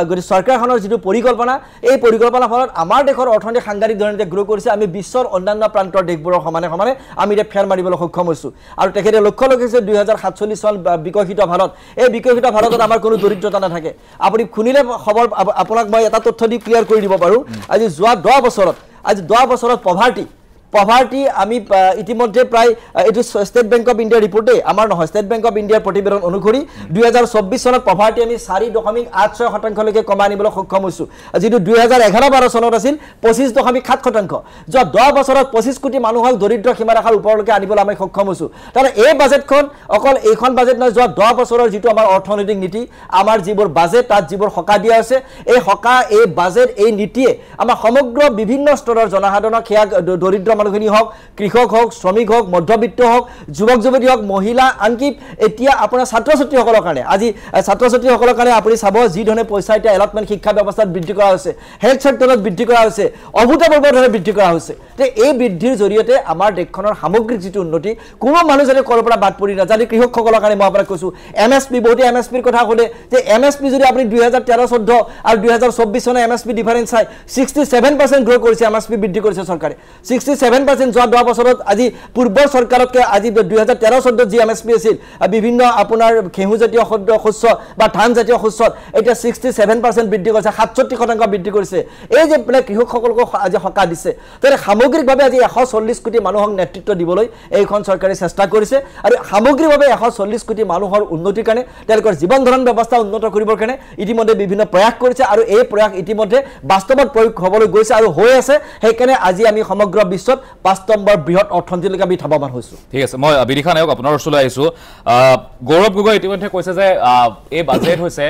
গতি চৰকাৰখনৰ যিটো পৰিকল্পনা এই পৰিকল্পনাৰ ফলত আমাৰ দেশৰ অৰ্থনীতি সাংঘাতিক ধৰণে গ্ৰ' কৰিছে আমি বিশ্বৰ অন্যান্য প্ৰান্তৰ দেশবোৰৰ সমানে আমি এতিয়া ফেৰ মাৰিবলৈ সক্ষম হৈছোঁ আৰু তেখেতে লক্ষ্য ৰাখিছে 2047 চন বিকশিত ভাৰত এই বিকশিত ভাৰতত আমাৰ কোনো দৰিদ্ৰতা নাথাকে আপুনি শুনিলে খবৰ আপোনাক মই এটা তথ্য দি ক্লিয়াৰ কৰি দিব পাৰোঁ আজি যোৱা 10 বছৰত পভাৰ্টি আমি ইতিমধ্যে প্ৰায় এটো ষ্টেট বেংক অফ ইণ্ডিয়া ৰিপৰ্টে আমাৰ নহয় ষ্টেট বেংক অফ ইণ্ডিয়াৰ প্ৰতিবেদন অনুসৰি 2024 চনত পভাৰ্টি আমি 4.86% লৈকে কমাই আনিবলৈ সক্ষম হৈছোঁ যিটো 2011-12 চনত আছিল 25.7%। যোৱা 10 বছৰত 25 কোটি মানুহক দৰিদ্ৰ সীমাৰেখাৰ ওপৰলৈকে আনিবলৈ আমি সক্ষম হৈছোঁ। তাৰমানে এই বাজেটখন অকল এইখন বাজেট নহয় যোৱা 10 বছৰৰ যিটো আমাৰ অৰ্থনৈতিক নীতি আমাৰ যিবোৰ বাজেট তাত যিবোৰ সকা দিয়া আছে এই বাজেট এই নীতিয়ে আমাৰ সমগ্ৰ বিভিন্ন স্তৰৰ জনসাধাৰণক সেয়া দৰিদ্ৰ মানুহখিনি হওক কৃষক হওক শ্ৰমিক হওক মধ্যবিত্ত হওক যুৱক যুৱতী হওক মহিলা আনকি এতিয়া আপোনাৰ ছাত্ৰ ছাত্ৰীসকলৰ কাৰণে আজি ছাত্ৰ ছাত্ৰীসকলৰ কাৰণে আপুনি চাব যি ধৰণে পইচা এতিয়া এলটমেণ্ট শিক্ষা ব্যৱস্থাত বৃদ্ধি কৰা হৈছে হেল্থ চেক্টৰত বৃদ্ধি কৰা হৈছে অভূতপূৰ্ব ধৰণে বৃদ্ধি কৰা হৈছে তে এই বৃদ্ধিৰ জৰিয়তে আমাৰ দেশখনৰ সামগ্ৰিক যিটো উন্নতি কোনো মানুহ যদি ক'ৰ পৰা বাদ পৰি নাযায় কৃষকসকলৰ কাৰণে মই আপোনাক কৈছোঁ MSP বহুতে MSPৰ কথা ক'লে যে MSP যদি আপুনি 2013-14 আৰু 2024 চনৰ MSP ডিফাৰেন্স চাই 67% গ্ৰ' কৰিছে MSP বৃদ্ধি কৰিছে চৰকাৰে 67% যোৱা 10 বছৰত আজি পূৰ্বৰ চৰকাৰতকৈ আজি 2013-14 যি MSP আছিল বিভিন্ন আপোনাৰ ঘেঁহু জাতীয় শস্য বা ধান জাতীয় শস্যত এতিয়া 67% বৃদ্ধি কৰিছে 67% বৃদ্ধি কৰিছে এই যে কৃষকসকলক আজি সকাহ দিছে তাৰে সামগ্ৰিকভাৱে আজি 140 কোটি মানুহক নেতৃত্ব দিবলৈ এইখন চৰকাৰে চেষ্টা কৰিছে আৰু সামগ্ৰিকভাৱে 140 কোটি মানুহৰ উন্নতিৰ কাৰণে তেওঁলোকৰ জীৱন ধাৰণ ব্যৱস্থা উন্নত কৰিবৰ কাৰণে ইতিমধ্যে বিভিন্ন প্ৰয়াস কৰিছে আৰু এই প্ৰয়াস ইতিমধ্যে বাস্তৱত প্ৰয়োগ হ'বলৈ গৈছে আৰু হৈ আছে সেইকাৰণে আজি আমি সমগ্ৰ বিশ্বত 5 নম্বৰ বৃহৎ অৰ্থনীতিলৈকে আমি ধাৱমান হৈছোঁ। ঠিক আছে মই বিৰিখা নায়ক আপোনাৰ ওচৰলৈ আহিছোঁ গৌৰৱ গগৈ ইতিমধ্যে কৈছে যে এই বাজেট হৈছে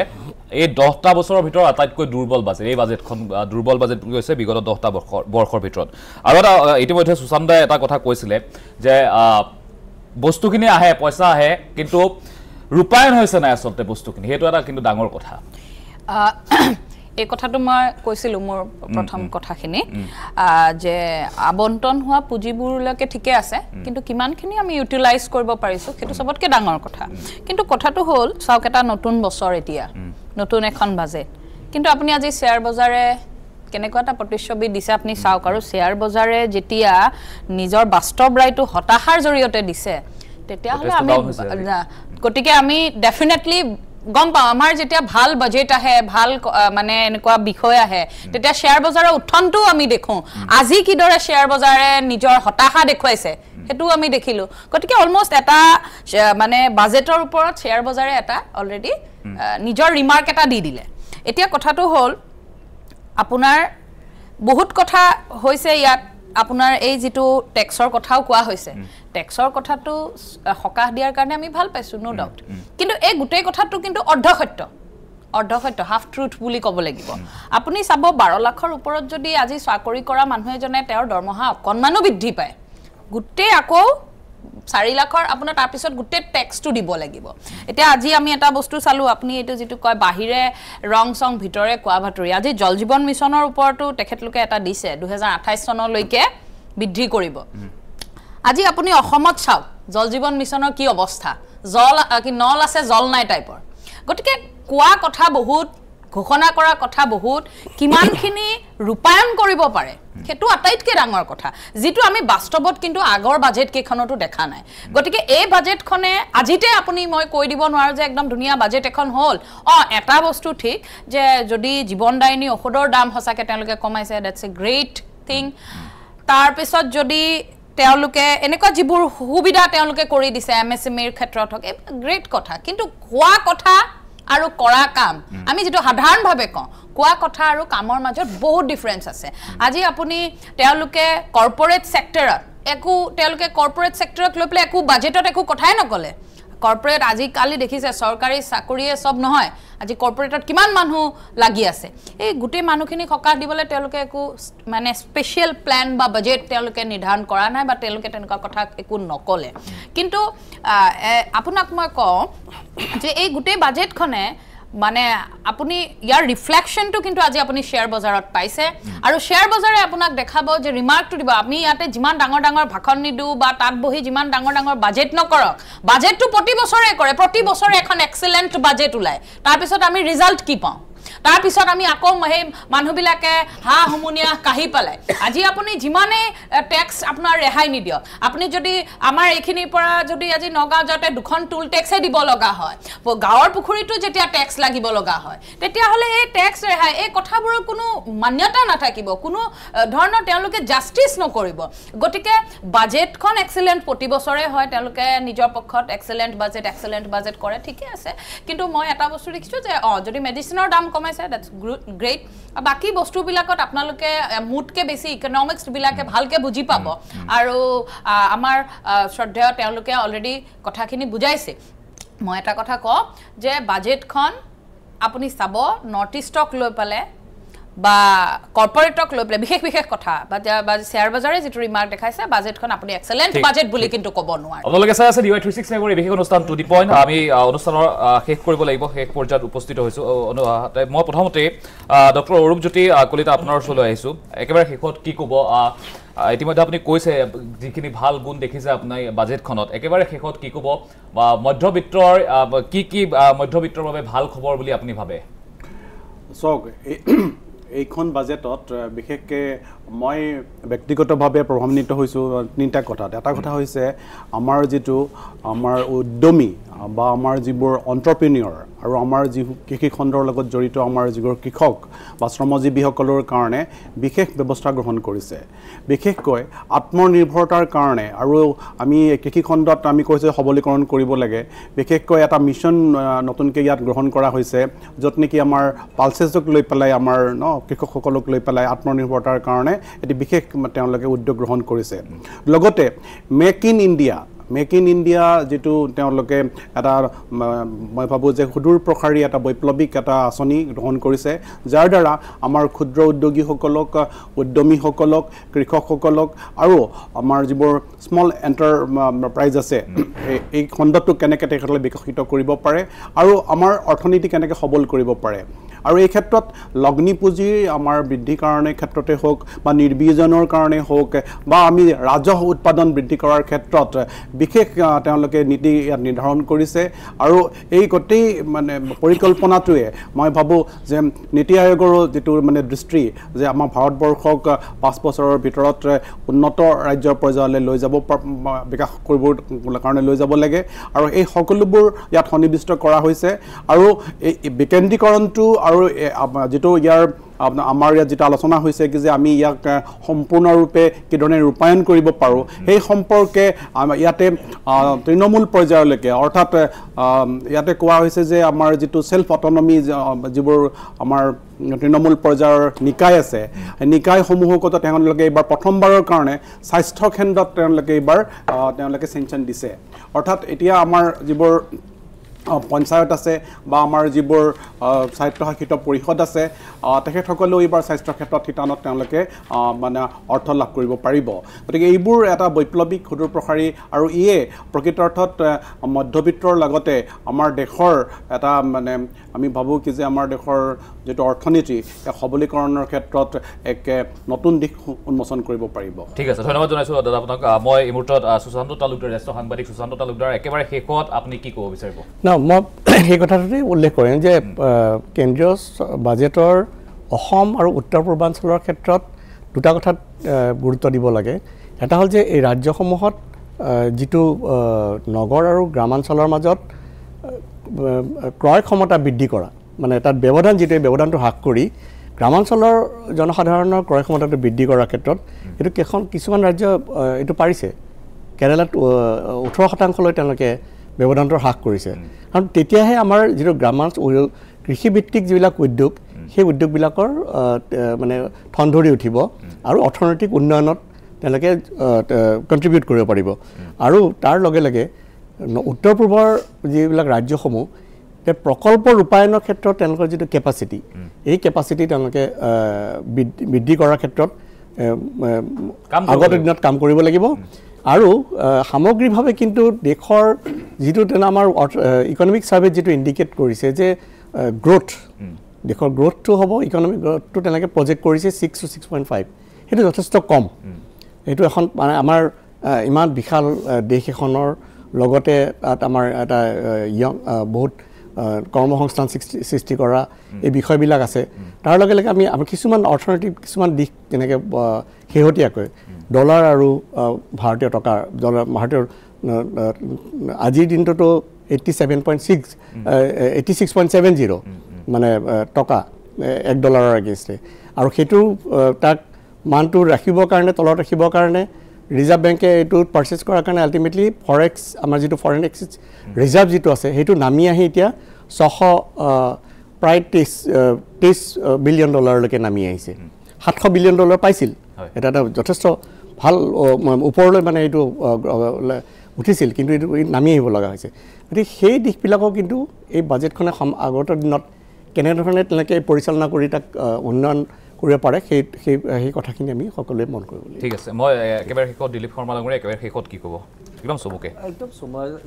এই 10টা বছৰৰ ভিতৰত আটাইতকৈ দুৰ্বল বাজেট এই বাজেটখন দুৰ্বল বাজেট হৈছে বিগত 10টা বৰ্ষৰ ভিতৰত আৰু এটা ইতিমধ্যে সুশান্তাই এটা কথা কৈছিলে যে বস্তুখিনি আহে পইচা আহে কিন্তু ৰূপায়ণ হৈছে নাই আচলতে বস্তুখিনি সেইটো এটা কিন্তু ডাঙৰ কথা এই কথাটো মই কৈছিলো মোৰ প্ৰথম কথাখিনি যে আবণ্টন হোৱা পুঁজিবোৰলৈকে ঠিকে আছে কিন্তু কিমানখিনি আমি ইউটিলাইজ কৰিব পাৰিছো সেইটো সবতকে ডাঙৰ কথা কিন্তু কথাটো হ'ল চাওক এটা নতুন বছৰ এতিয়া নতুন এখন বাজেট কিন্তু আপুনি আজি শেয়াৰ বজাৰে কেনেকুৱা এটা প্ৰতিচ্ছবি দিছে আপুনি চাওক আৰু শেয়াৰ বজাৰে যেতিয়া নিজৰ বাস্তৱ ৰায়টো হতাশাৰ জৰিয়তে দিছে তেতিয়াহ'লে আমি গতিকে আমি ডেফিনেটলি গম পাওঁ আমাৰ যেতিয়া ভাল বাজেট আহে ভাল মানে এনেকুৱা বিষয় আহে তেতিয়া শ্বেয়াৰ বজাৰৰ উত্থানটো আমি দেখোঁ আজি কিদৰে শ্বেয়াৰ বজাৰে নিজৰ হতাশা দেখুৱাইছে সেইটো আমি দেখিলোঁ গতিকে অলমষ্ট এটা মানে বাজেটৰ ওপৰত শ্বেয়াৰ বজাৰে এটা অলৰেডি নিজৰ ৰিমাৰ্ক এটা দি দিলে এতিয়া কথাটো হ'ল আপোনাৰ বহুত কথা হৈছে ইয়াত আপোনাৰ এই যেটো টেক্সৰ কথাও কোৱা হৈছে টেক্সৰ কথাটো হকাহ দিয়াৰ কাৰণে আমি ভাল পাইছো নো ডাউট কিন্তু এই গুটেই কথাটো কিন্তু অৰ্ধসত্য হাফ ট্ৰুথ বুলি ক'ব লাগিব আপুনি চাব 12 লাখৰ ওপৰত যদি আজি চাকৰি কৰা মানুহ এজনে তেওঁৰ দৰমহা অকনমানো বৃদ্ধি পায় গুটেই আকৌ 4 লাখৰ আপোনাৰ তাৰ পিছত গুটেই টেক্সটো দিব লাগিব এতিয়া আজি আমি এটা বস্তু চালো আপুনি এটো যেটো কয় বাহিৰে ৰং সং ভিতৰে কোৱা ভাতৰি আজি জল জীৱন মিছনৰ ওপৰতো তেখেতলোকে এটা দিছে 2028 চনলৈকে বৃদ্ধি কৰিব আজি আপুনি অসমত চাওক জল জীৱন মিছনৰ কি অৱস্থা জল কি নল আছে জল নাই টাইপৰ গতিকে কোৱা কথা বহুত ঘোষণা কৰা কথা বহুত কিমানখিনি ৰূপায়ণ কৰিব পাৰে হেতু আটাইতকৈ ডাঙৰ কথা যেটো আমি বাস্তৱত কিন্তু আগৰ বাজেট কেখনটো দেখা নাই গতিকে এই বাজেটখনে আজিতে আপুনি মই কৈ দিব নোৱাৰো যে একদম ধুনীয়া বাজেট এখন হ'ল এটা বস্তু ঠিক যে যদি জীৱনদায়িনী ঔষধৰ দাম হসাকে তেওঁলোকে কমাইছে দ্যাটস এ গ্ৰেট থিং তাৰ পিছত যদি তেওঁলোকে এনেকুৱা যিবোৰ সুবিধা তেওঁলোকে কৰি দিছে MSMEৰ ক্ষেত্ৰত হক গ্ৰেট কথা কিন্তু কোৱা কথা আৰু কৰা কাম আমি যেটো সাধাৰণভাৱে কোৱা কথা আৰু কামৰ মাজত বহুত ডিফাৰেন্স আছে আজি আপুনি তেওঁলোকে কৰ্পোৰেট সেক্টৰত তেওঁলোকে কৰ্পোৰেট সেক্টৰত লৈ পেলাই একো বাজেটত একো কথাই নকলে কৰ্পোৰেট আজি কালি দেখিছে চৰকাৰী চাকৰিয়ে সব নহয় আজি কৰ্পোৰেটত কিমান মানুহ লাগি আছে এই গুটেই মানুহখিনি সকাহ দিবলৈ তেওঁলোকে একো মানে স্পেশাল প্ল্যান বা বাজেট তেওঁলোকে নিৰ্ধাৰণ কৰা নাই বা তেওঁলোকে তেনেকুৱা কথা একো নকলে কিন্তু আপোনাক মই কওঁ যে এই গুটেই বাজেটখনে মানে আপুনি ইয়াৰ ৰিফ্লেকশ্যনটো কিন্তু আজি আপুনি শ্বেয়াৰ বজাৰত পাইছে আৰু শ্বেয়াৰ বজাৰে আপোনাক দেখাব যে ৰিমাৰ্কটো দিব আমি ইয়াতে যিমান ডাঙৰ ডাঙৰ ভাষণ নিদিওঁ বা তাত বহি যিমান ডাঙৰ ডাঙৰ বাজেট নকৰক বাজেটটো প্ৰতি বছৰে কৰে প্ৰতি বছৰে এখন এক্সেলেণ্ট বাজেট ওলায় তাৰপিছত আমি ৰিজাল্ট কি পাওঁ তাৰপিছত আমি আকৌ সেই মানুহবিলাকে হা হুমুনিয়া কাহি পেলায় আজি আপুনি যিমানে টেক্স আপোনাৰ ৰেহাই নিদিয়ক আপুনি যদি আমাৰ এইখিনিৰ পৰা যদি আজি নগাঁও যাওঁতে 2খন টুল টেক্সে দিব লগা হয় গাঁৱৰ পুখুৰীটো যেতিয়া টেক্স লাগিব লগা হয় তেতিয়াহ'লে এই টেক্স ৰেহাই এই কথাবোৰৰ কোনো মান্যতা নাথাকিব কোনো ধৰণৰ তেওঁলোকে জাষ্টিছ নকৰিব গতিকে বাজেটখন এক্সেলেণ্ট প্ৰতি বছৰে হয় তেওঁলোকে নিজৰ পক্ষত এক্সেলেণ্ট বাজেট কৰে ঠিকে আছে কিন্তু মই এটা বস্তু দেখিছোঁ যে যদি মেডিচিনৰ দাম কমাইছে দ্যাটছ গ্ৰেট বাকি বস্তুবিলাকত আপোনালোকে মুটকে বেছি ইকনমিক্স বিলাকে ভালকে বুজি পাব আৰু আমাৰ শ্ৰদ্ধেয় তেওঁলোকে অলৰেডি কথাখিনি বুজাইছে মই এটা কথা কওঁ যে বাজেটখন আপুনি চাব নৰ্থ ইষ্টক লৈ পেলাই বা কৰ্পৰেটক লৈ পেলাই বিশেষ কথা বা শ্বেয়াৰ বজাৰে যিটো ৰিমাৰ্ক দেখাইছে বাজেটখন আপুনি এক্সেলেণ্ট বাজেট বুলি কিন্তু ক'ব নোৱাৰে আপোনালোকে চাই আছে DY365 এৰ বিশেষ অনুষ্ঠান টু দি পইণ্ট আমি অনুষ্ঠানৰ শেষ কৰিব লাগিব শেষ পৰ্যায়ত উপস্থিত হৈছোঁ মই প্ৰথমতে ডক্টৰ অৰূপজ্যোতি কলিতা আপোনাৰ ওচৰলৈ আহিছোঁ একেবাৰে শেষত কি ক'ব ইতিমধ্যে আপুনি কৈছে যিখিনি ভাল গুণ দেখিছে আপোনাৰ বাজেটখনত একেবাৰে শেষত কি ক'ব বা মধ্যবিত্তৰ কি মধ্যবিত্তৰ বাবে ভাল খবৰ বুলি আপুনি ভাবে চাওক এইখন বাজেটত বিশেষকৈ মই ব্যক্তিগতভাৱে প্ৰভাৱান্বিত হৈছোঁ তিনিটা কথাত এটা কথা হৈছে আমাৰ উদ্যমী বা আমাৰ যিবোৰ এণ্টাৰপ্ৰেনিয়ৰ আৰু আমাৰ যি কৃষি খণ্ডৰ লগত জড়িত আমাৰ যিবোৰ কৃষক বা শ্ৰমজীৱীসকলৰ কাৰণে বিশেষ ব্যৱস্থা গ্ৰহণ কৰিছে বিশেষকৈ আত্মনিৰ্ভৰতাৰ কাৰণে আৰু আমি কৃষি খণ্ডত আমি কৈছোঁ সবলীকৰণ কৰিব লাগে বিশেষকৈ এটা মিছন নতুনকৈ ইয়াত গ্ৰহণ কৰা হৈছে য'ত নেকি আমাৰ পালচেছক লৈ পেলাই আমাৰ কৃষকসকলক লৈ পেলাই আত্মনিৰ্ভৰতাৰ কাৰণে এটি বিশেষ তেওঁলোকে উদ্যোগ গ্ৰহণ কৰিছে লগতে মেক ইন ইণ্ডিয়া যিটো তেওঁলোকে এটা মই ভাবোঁ যে সুদূৰ প্ৰসাৰী এটা বৈপ্লৱিক এটা আঁচনি গ্ৰহণ কৰিছে যাৰ দ্বাৰা আমাৰ ক্ষুদ্ৰ উদ্যোগীসকলক উদ্যমীসকলক কৃষকসকলক আৰু আমাৰ যিবোৰ স্মল এণ্টাৰপ্ৰাইজ আছে এই খণ্ডটোক কেনেকৈ তেখেতসকলে বিকশিত কৰিব পাৰে আৰু আমাৰ অৰ্থনীতি কেনেকৈ সবল কৰিব পাৰে আৰু এই ক্ষেত্ৰত লগ্নি পুঁজিৰ আমাৰ বৃদ্ধিৰ কাৰণে ক্ষেত্ৰতে হওক বা নিৰ্বীজনৰ কাৰণে হওক বা আমি ৰাজহ উৎপাদন বৃদ্ধি কৰাৰ ক্ষেত্ৰত বিশেষ তেওঁলোকে নীতি ইয়াত নিৰ্ধাৰণ কৰিছে আৰু এই গোটেই মানে পৰিকল্পনাটোৱে মই ভাবোঁ যে নীতি আয়োগৰো যিটো মানে দৃষ্টি যে আমাৰ ভাৰতবৰ্ষক 5 বছৰৰ ভিতৰত উন্নত ৰাজ্যৰ পৰ্যায়লৈ লৈ যাব বিকাশ কৰিবৰ কাৰণে লৈ যাব লাগে আৰু এই সকলোবোৰ ইয়াত সন্নিৱিষ্ট কৰা হৈছে আৰু এই বিকেন্দ্ৰীকৰণটো আৰু যিটো ইয়াৰ আমাৰ ইয়াত যেটা আলোচনা হৈছে কি যে আমি ইয়াক সম্পূৰ্ণৰূপে কিধৰণে ৰূপায়ণ কৰিব পাৰোঁ সেই সম্পৰ্কে ইয়াতে তৃণমূল পৰ্যায়লৈকে অৰ্থাৎ ইয়াতে কোৱা হৈছে যে আমাৰ যিটো সেলফ অটনমি যিবোৰ আমাৰ তৃণমূল পৰ্যায়ৰ নিকায় আছে সেই নিকায়সমূহকতো তেওঁলোকে এইবাৰ প্ৰথমবাৰৰ কাৰণে স্বাস্থ্য কেন্দ্ৰত তেওঁলোকে এইবাৰ তেওঁলোকে চেংচন দিছে অৰ্থাৎ এতিয়া আমাৰ যিবোৰ পঞ্চায়ত আছে বা আমাৰ যিবোৰ স্বায়ত্তশাসিত পৰিষদ আছে তেখেতসকলেও এইবাৰ স্বাস্থ্য ক্ষেত্ৰত শিতানত তেওঁলোকে মানে অৰ্থ লাভ কৰিব পাৰিব গতিকে এইবোৰ এটা বৈপ্লৱিক সুদূৰ প্ৰসাৰী আৰু ইয়ে প্ৰকৃত অৰ্থত মধ্যবিত্তৰ লগতে আমাৰ দেশৰ এটা মানে আমি ভাবোঁ কি যে আমাৰ দেশৰ যেটো অৰ্থনীতি সবলীকৰণৰ ক্ষেত্ৰত এক নতুন দিশ উন্মোচন কৰিব পাৰিব ঠিক আছে ধন্যবাদ জনাইছোঁ দাদা আপোনাক মই এই মুহূৰ্তত সুশান্ত তালুকদাৰ জ্যেষ্ঠ সাংবাদিক সুশান্ত তালুকদাৰ একেবাৰে শেষত আপুনি কি ক'ব বিচাৰিব না মই সেই কথাটোতে উল্লেখ কৰিম যে কেন্দ্ৰীয় বাজেটৰ অসম আৰু উত্তৰ পূৰ্বাঞ্চলৰ ক্ষেত্ৰত দুটা কথাত গুৰুত্ব দিব লাগে এটা হ'ল যে এই ৰাজ্যসমূহত যিটো নগৰ আৰু গ্ৰামাঞ্চলৰ মাজত ক্ৰয় ক্ষমতা বৃদ্ধি কৰা মানে তাত ব্যৱধান যিটো ব্যৱধানটো হ্ৰাস কৰি গ্ৰামাঞ্চলৰ জনসাধাৰণৰ ক্ৰয় ক্ষমতাটো বৃদ্ধি কৰাৰ ক্ষেত্ৰত এইটো কিছুমান ৰাজ্য এইটো পাৰিছে কেৰালাত 18% তেওঁলোকে ব্যৱধানটো হ্ৰাস কৰিছে কাৰণ তেতিয়াহে আমাৰ যিটো গ্ৰামাঞ্চল কৃষিভিত্তিক যিবিলাক উদ্যোগ সেই উদ্যোগবিলাকৰ মানে ঠন ধৰি উঠিব আৰু অৰ্থনৈতিক উন্নয়নত তেওঁলোকে কণ্ট্ৰিবিউট কৰিব পাৰিব আৰু তাৰ লগে লগে উত্তৰ পূৰ্বৰ যিবিলাক ৰাজ্যসমূহ প্ৰকল্প ৰূপায়ণৰ ক্ষেত্ৰত তেওঁলোকৰ যিটো কেপাচিটি এই কেপাচিটি তেওঁলোকে বৃদ্ধি কৰাৰ ক্ষেত্ৰত আগৰ দিনত কাম কৰিব লাগিব আৰু সামগ্ৰিকভাৱে কিন্তু দেশৰ যিটো আমাৰ ইকনমিক সাৰ্ভে যিটো ইণ্ডিকেট কৰিছে যে গ্ৰোথ দেশৰ গ্ৰোথটো হ'ব ইকনমিক গ্ৰোথটো তেনেকৈ প্ৰজেক্ট কৰিছে 6 to 6.5 সেইটো যথেষ্ট কম এইটো এখন মানে আমাৰ ইমান বিশাল দেশ এখনৰ লগতে তাত আমাৰ এটা ইয়ং বহুত কৰ্মসংস্থান সৃষ্টি কৰা এই বিষয়বিলাক আছে তাৰ লগে লগে আমি কিছুমান অৰ্থনৈতিক কিছুমান দিশ যেনেকৈ শেহতীয়াকৈ ডলাৰ আৰু ভাৰতীয় টকা ডলাৰ ভাৰতীয় আজিৰ দিনটোতো 86.70 মানে টকা $1 এগেইনষ্টে আৰু সেইটো তাক মানটো ৰাখিবৰ কাৰণে তলত ৰাখিবৰ কাৰণে ৰিজাৰ্ভ বেংকে এইটো পাৰ্চেছ কৰাৰ কাৰণে আল্টিমেটলি ফৰেক্স আমাৰ যিটো ফৰেন এক্সচেঞ্জ ৰিজাৰ্ভ যিটো আছে সেইটো নামি আহি এতিয়া প্ৰায় $23 বিলিয়ন লৈকে নামি আহিছে $700 বিলিয়ন পাইছিল এটা যথেষ্ট ভাল ওপৰলৈ মানে এইটো উঠিছিল কিন্তু এইটো নামি আহিব লগা হৈছে গতিকে সেই দিশবিলাকো কিন্তু এই বাজেটখনে আগৰ দিনত কেনেধৰণে তেনেকৈ পৰিচালনা কৰি তাক উন্নয়ন কৰিব পাৰে সেই কথাখিনি আমি সকলোৱে মন কৰিব লাগিব ঠিক আছে মই একেবাৰে শেষত দিলীপ শৰ্মা ডাঙৰীয়া একেবাৰে শেষত কি ক'ব একদম চবকে একদম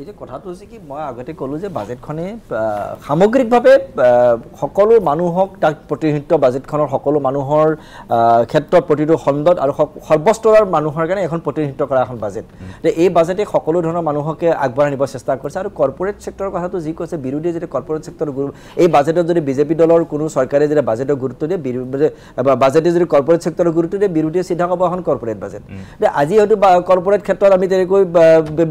এই যে কথাটো হৈছে কি মই আগতে ক'লোঁ যে বাজেটখনে সামগ্ৰিকভাৱে সকলো মানুহক তাক প্ৰতিনিধিত্ব বাজেটখনৰ সকলো মানুহৰ ক্ষেত্ৰত প্ৰতিটো খণ্ডত আৰু সৰ্বস্তৰৰ মানুহৰ কাৰণে এখন প্ৰতিনিধিত্ব কৰা এখন বাজেট যে এই বাজেটে সকলো ধৰণৰ মানুহকে আগবঢ়াই নিব চেষ্টা কৰিছে আৰু কৰ্পৰেট ছেক্টৰৰ কথাটো যি কৈছে বিৰোধীয়ে যদি কৰ্পৰেট ছেক্টৰ এই বাজেটত যদি বিজেপি দলৰ কোনো চৰকাৰে যদি বাজেটৰ গুৰুত্ব দিয়ে বাজেটে যদি কৰ্পৰেট ছেক্টৰৰ গুৰুত্ব দিয়ে বিৰোধীয়ে চিধা ক'ব এখন কৰ্পৰেট বাজেট আজি হয়তো কৰ্পৰেট ক্ষেত্ৰত আমি তেনেকৈ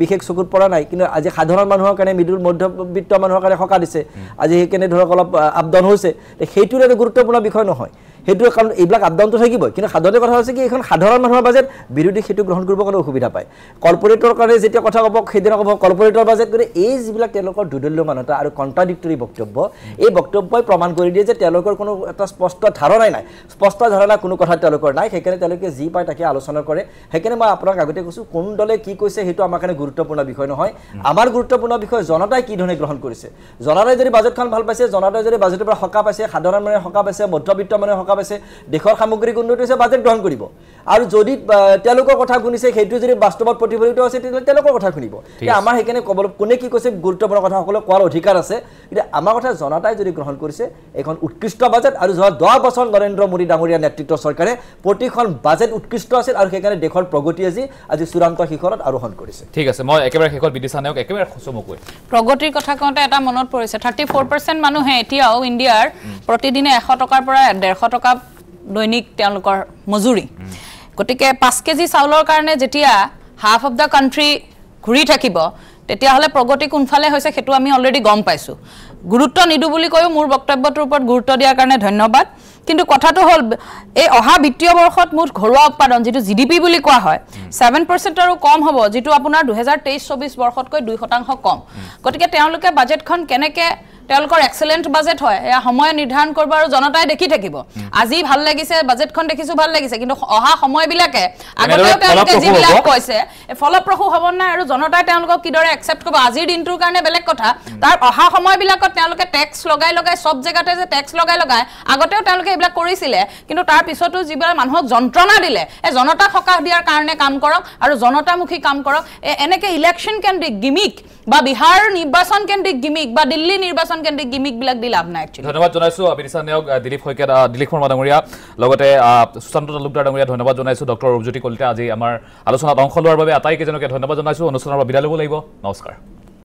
বিশেষ চকুত পৰা নাই কিন্তু আজি সাধাৰণ মানুহৰ কাৰণে মধ্যবিত্ত মানুহৰ কাৰণে সকাহ দিছে আজি সেইকাৰণে ধৰক অলপ আপডাউন হৈছে সেইটোৰ এটা গুৰুত্বপূৰ্ণ বিষয় নহয় সেইটো কাৰণ এইবিলাক আপডাউনটো থাকিবই কিন্তু সাধাৰণ কথা হৈছে কি এখন সাধাৰণ মানুহৰ বাজেট বিৰোধী সেইটো গ্ৰহণ কৰিবৰ কাৰণে অসুবিধা পায় কৰ্পৰেটৰ কাৰণে যেতিয়া কথা ক'ব সেইদিনা ক'ব কৰ্পৰেটৰ বাজেট কৰি এই যিবিলাক তেওঁলোকৰ দুৰ্দল্যমানতা আৰু কণ্ট্ৰাডিক্টৰী বক্তব্য এই বক্তব্যই প্ৰমাণ কৰি দিয়ে যে তেওঁলোকৰ কোনো এটা স্পষ্ট ধাৰণাই নাই স্পষ্ট ধাৰণা কোনো কথা তেওঁলোকৰ নাই সেইকাৰণে তেওঁলোকে যি পায় তাকে আলোচনা কৰে সেইকাৰণে মই আপোনাক আগতে কৈছোঁ কোন দলে কি কৈছে সেইটো আমাৰ কাৰণে গুৰুত্বপূৰ্ণ বিষয় নহয় আমাৰ গুৰুত্বপূৰ্ণ বিষয় জনতাই কি ধৰণে গ্ৰহণ কৰিছে জনতাই যদি বাজেটখন ভাল পাইছে জনতাই যদি বাজেটৰ পৰা সকাহ পাইছে সাধাৰণ মানুহে সকাহ পাইছে মধ্যবিত্ত মানুহে সকাহ পাইছে দেশৰ সামগ্ৰিক উন্নতি হৈছে বাজেট গ্ৰহণ কৰিব আৰু যদি তেওঁলোকৰ কথা শুনিছে সেইটো যদি বাস্তৱত প্ৰতিফলিত হৈছে তেতিয়াহ'লে তেওঁলোকৰ কথা শুনিব আমাৰ সেইকাৰণে ক'বলৈ কোনে কি কৈছে গুৰুত্বপূৰ্ণ কথা সকলোৱে কোৱাৰ অধিকাৰ আছে কিন্তু আমাৰ কথা জনতাই যদি গ্ৰহণ কৰিছে এখন উৎকৃষ্ট বাজেট আৰু যোৱা 10 বছৰ নৰেন্দ্ৰ মোদী ডাঙৰীয়া নেতৃত্বৰ চৰকাৰে প্ৰতিখন বাজেট উৎকৃষ্ট আছিল আৰু সেইকাৰণে দেশৰ প্ৰগতি আজি চূড়ান্ত শিখৰত আৰোহণ কৰিছে ঠিক আছে মই একেবাৰে শেষত বিদিশা নায়ক একেবাৰে চমুকৈ প্ৰগতিৰ কথা কওঁতে এটা মনত পৰিছে 34% মানুহে এতিয়াও ইণ্ডিয়াৰ প্ৰতিদিনে 100 টকাৰ পৰা 150 টকা দৈনিক তেওঁলোকৰ মজুৰি গতিকে 5 কেজি চাউলৰ কাৰণে যেতিয়া হাফ অফ দ্য কাণ্ট্ৰি ঘূৰি থাকিব তেতিয়াহ'লে প্ৰগতি কোনফালে হৈছে সেইটো আমি অলৰেডি গম পাইছোঁ গুৰুত্ব নিদু বুলি কৈও মোৰ বক্তব্যটোৰ ওপৰত গুৰুত্ব দিয়াৰ কাৰণে ধন্যবাদ কিন্তু কথাটো হ'ল এই অহা বিত্তীয় বৰ্ষত মুঠ ঘৰুৱা উৎপাদন যিটো জিডিপি বুলি কোৱা হয় 7% আৰু কম হ'ব যিটো আপোনাৰ 2023-24 বৰ্ষতকৈ 2% কম গতিকে তেওঁলোকে বাজেটখন কেনেকৈ তেওঁলোকৰ এক্সেলেন্ট বাজেট হয় এয়া সময় নিৰ্ধাৰণ কৰিব আৰু জনতাই দেখি থাকিব আজি ভাল লাগিছে বাজেটখন দেখিছো ভাল লাগিছে কিন্তু অহা সময়বিলাকে আগতেও তেওঁলোকে যিবিলাক কৈছে ফলপ্ৰসূ হ'ব নাই আৰু জনতাই তেওঁলোকক কিদৰে একচেপ্ট কৰিব আজিৰ দিনটোৰ কাৰণে বেলেগ কথা তাৰ অহা সময়বিলাকত তেওঁলোকে টেক্স লগাই সব জেগাতে যে টেক্স লগাই আগতেও তেওঁলোকে এইবিলাক কৰিছিলে কিন্তু তাৰ পিছতো যিবিলাক মানুহক যন্ত্ৰণা দিলে এই জনতাক সকাহ দিয়াৰ কাৰণে কাম কৰক আৰু জনতামুখী কাম কৰক এনেকে ইলেকশ্যন কেন্দ্ৰিক গিমিক বা বিহাৰ নিৰ্বাচন কেন্দ্ৰিক গিমিক বা দিল্লী নিৰ্বাচন কেন্দ্ৰিক গিমিক বিলাক দি লাভ নাই একচুৱেলি ধন্যবাদ জনাইছো বিদিশা নায়ক দিলীপ শৰ্মা ডাঙৰীয়া লগতে সুশান্ত তালুকদাৰ ডাঙৰীয়া ধন্যবাদ জনাইছো ডক্টৰ ৰূপজ্যোতি কলিতা আজি আমাৰ আলোচনাত অংশ লোৱাৰ বাবে আটাইকেইজনকে ধন্যবাদ জনাইছো অনুষ্ঠানৰ পৰা বিদায় ল'ব লাগিব নমস্কাৰ